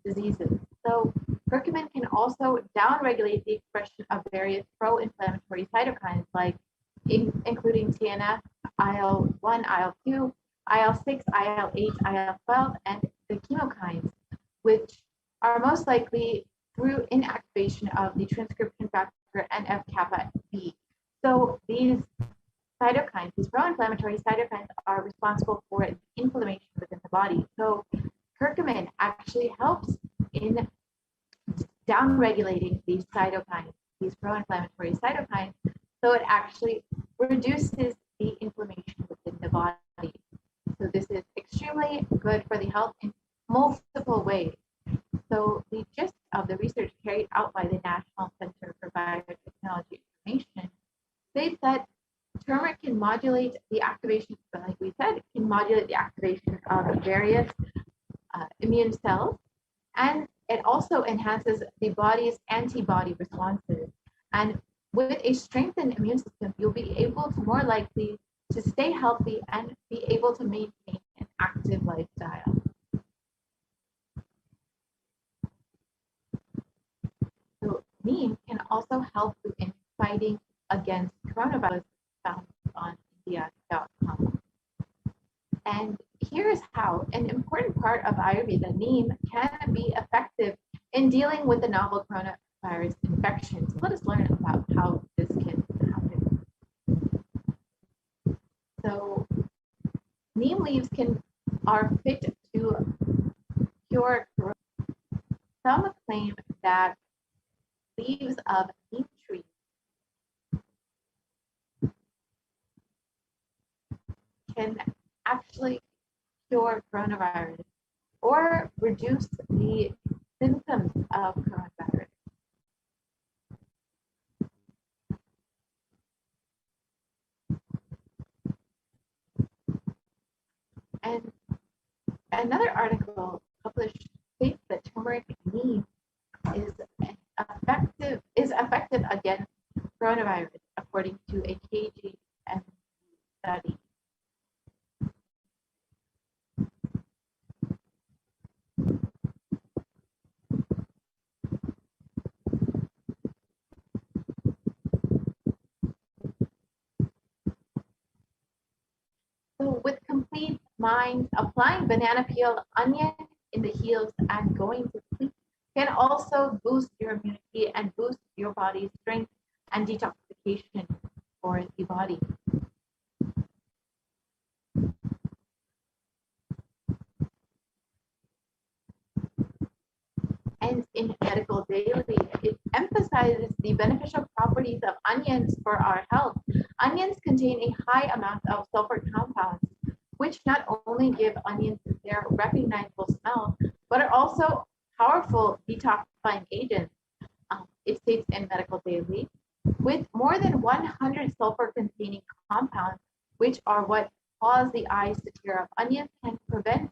diseases. So curcumin can also downregulate the expression of various pro-inflammatory cytokines, like including TNF, IL-1, IL-2, IL-6, IL-8, IL-12, and the chemokines, which are most likely through inactivation of the transcription factor NF-kappa B. So these cytokines, these pro-inflammatory cytokines, are responsible for inflammation within the body. So curcumin actually helps in downregulating these cytokines, these pro-inflammatory cytokines, so it actually reduces the inflammation within the body. So this is extremely good for the health in multiple ways. So the gist of the research carried out by the National Center for Biotechnology Information states that turmeric can modulate the activation, like we said, it can modulate the activation of various immune cells, and it also enhances the body's antibody responses. And with a strengthened immune system, you'll be able to more likely to stay healthy and be able to maintain an active lifestyle. So neem can also help you in fighting against coronavirus, found on India.com. And here's how. An important part of Ayurveda, neem can be effective in dealing with the novel coronavirus infection. So let us learn about how this can happen. So neem leaves are fit to cure corona. Some claim that leaves of neem trees can actually cure coronavirus or reduce the symptoms of coronavirus. And another article published states that turmeric neem is effective against coronavirus, according to a KGM study. So with complete mind, applying banana peel, onion in the heels, and going to sleep can also boost your immunity and boost your body's strength and detoxification for the body. And in Medical Daily, it emphasizes the beneficial properties of onions for our health. Onions contain a high amount of sulfur compounds, which not only give onions their recognizable smell, but are also powerful detoxifying agents. It states in Medical Daily, with more than 100 sulfur-containing compounds, which are what cause the eyes to tear up. Onions can prevent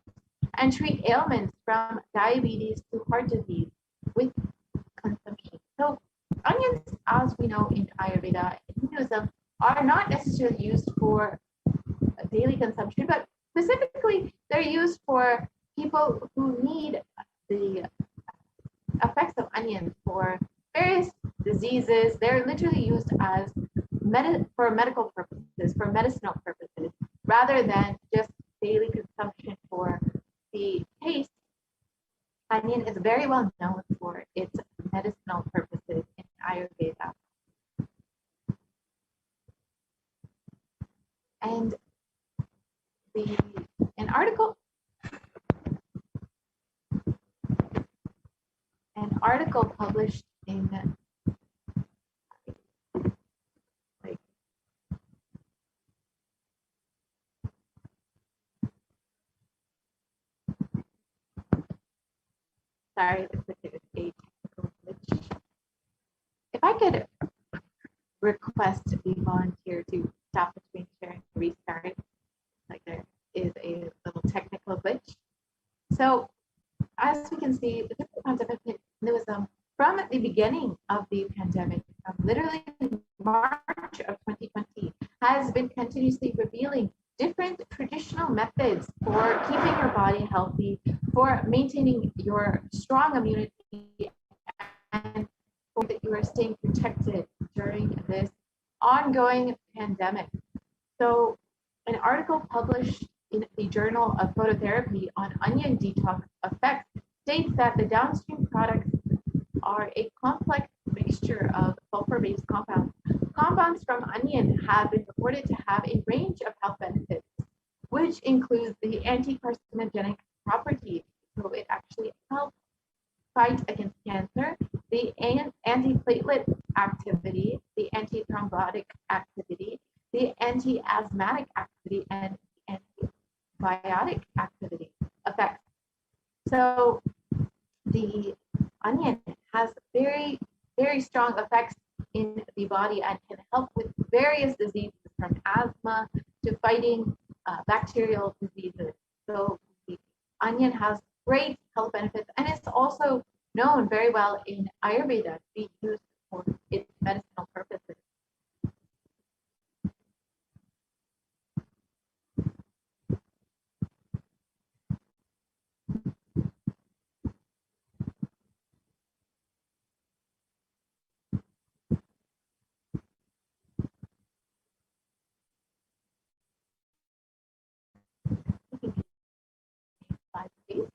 and treat ailments from diabetes to heart disease with consumption. So onions, as we know in Ayurveda and Hinduism, are not necessarily used for daily consumption, but specifically they're used for people who need the effects of onions for various diseases. They're literally used as for medical purposes, for medicinal purposes, rather than just daily consumption for the taste. Onion is very well known for its medicinal purposes in Ayurveda. And an article published in sorry, this is a technical glitch. If I could request the volunteer to stop the screen share and restart, like there is a little technical glitch. So as we can see, the concept of Hinduism from the beginning of the pandemic, from literally March of 2020, has been continuously revealing different traditional methods for keeping your body healthy, for maintaining your strong immunity, and for that you are staying protected during this ongoing pandemic. So an article published in the Journal of Phototherapy on onion detox effects states that the downstream products are a complex mixture of sulfur-based compounds. Compounds from onion have been reported to have a range of health benefits, which includes the anti-carcinogenic property. So it actually helps fight against cancer, the anti-platelet activity, the anti-thrombotic activity, the anti-asthmatic activity, and antibiotic activity effects. So the onion has very, very strong effects in the body and can help with various diseases from asthma to fighting bacterial diseases. So the onion has great health benefits, and it's also known very well in Ayurveda to be used for its medicinal purposes. Slide, please.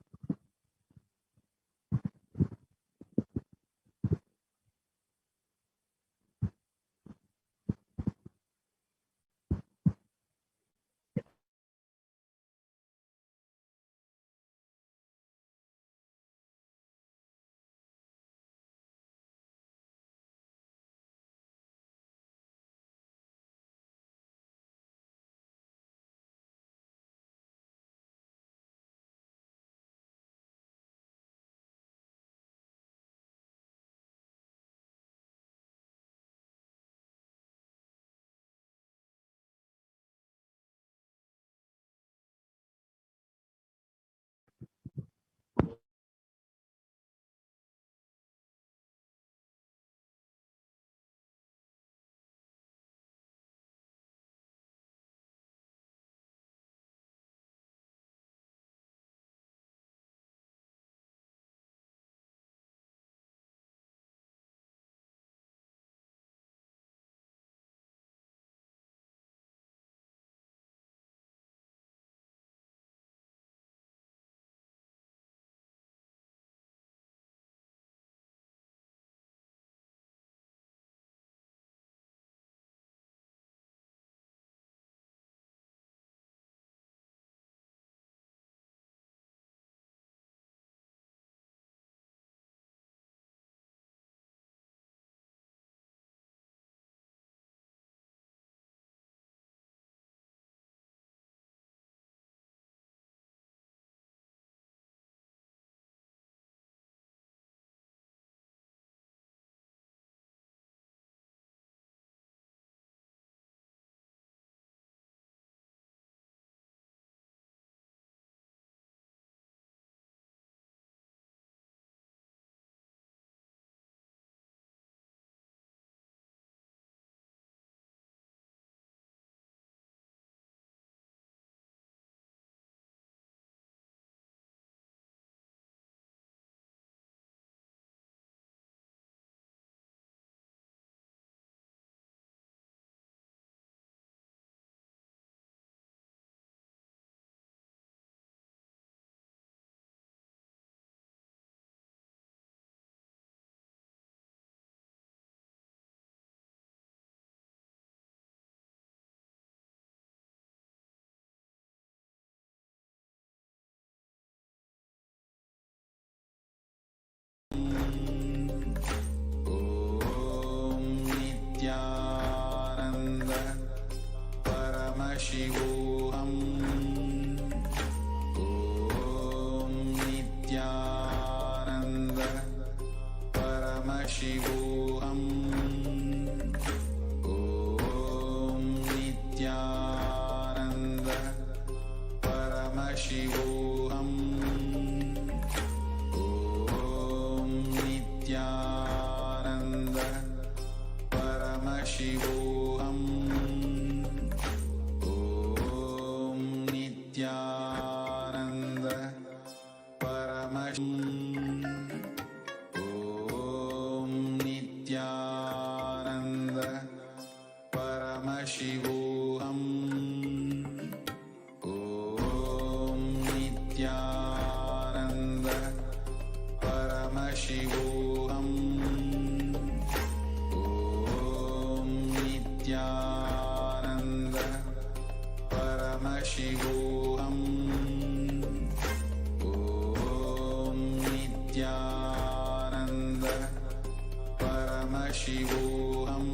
Nithyananda Paramashivoham. Om Nithyananda Paramashivoham. Om Nithyananda Paramashivoham. Om Nithyananda Paramashivoham. Om Nithyananda Paramashivoham. Om Nithyananda Paramashivoham. Om Nithyananda Paramashivoham. Om Nithyananda Paramashivoham. Om Nithyananda Paramashivoham.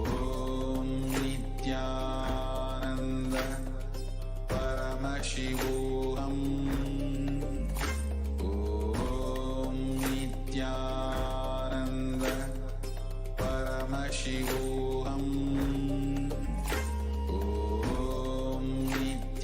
Om Nithyananda Paramashivoham. Om Nithyananda Paramashivoham.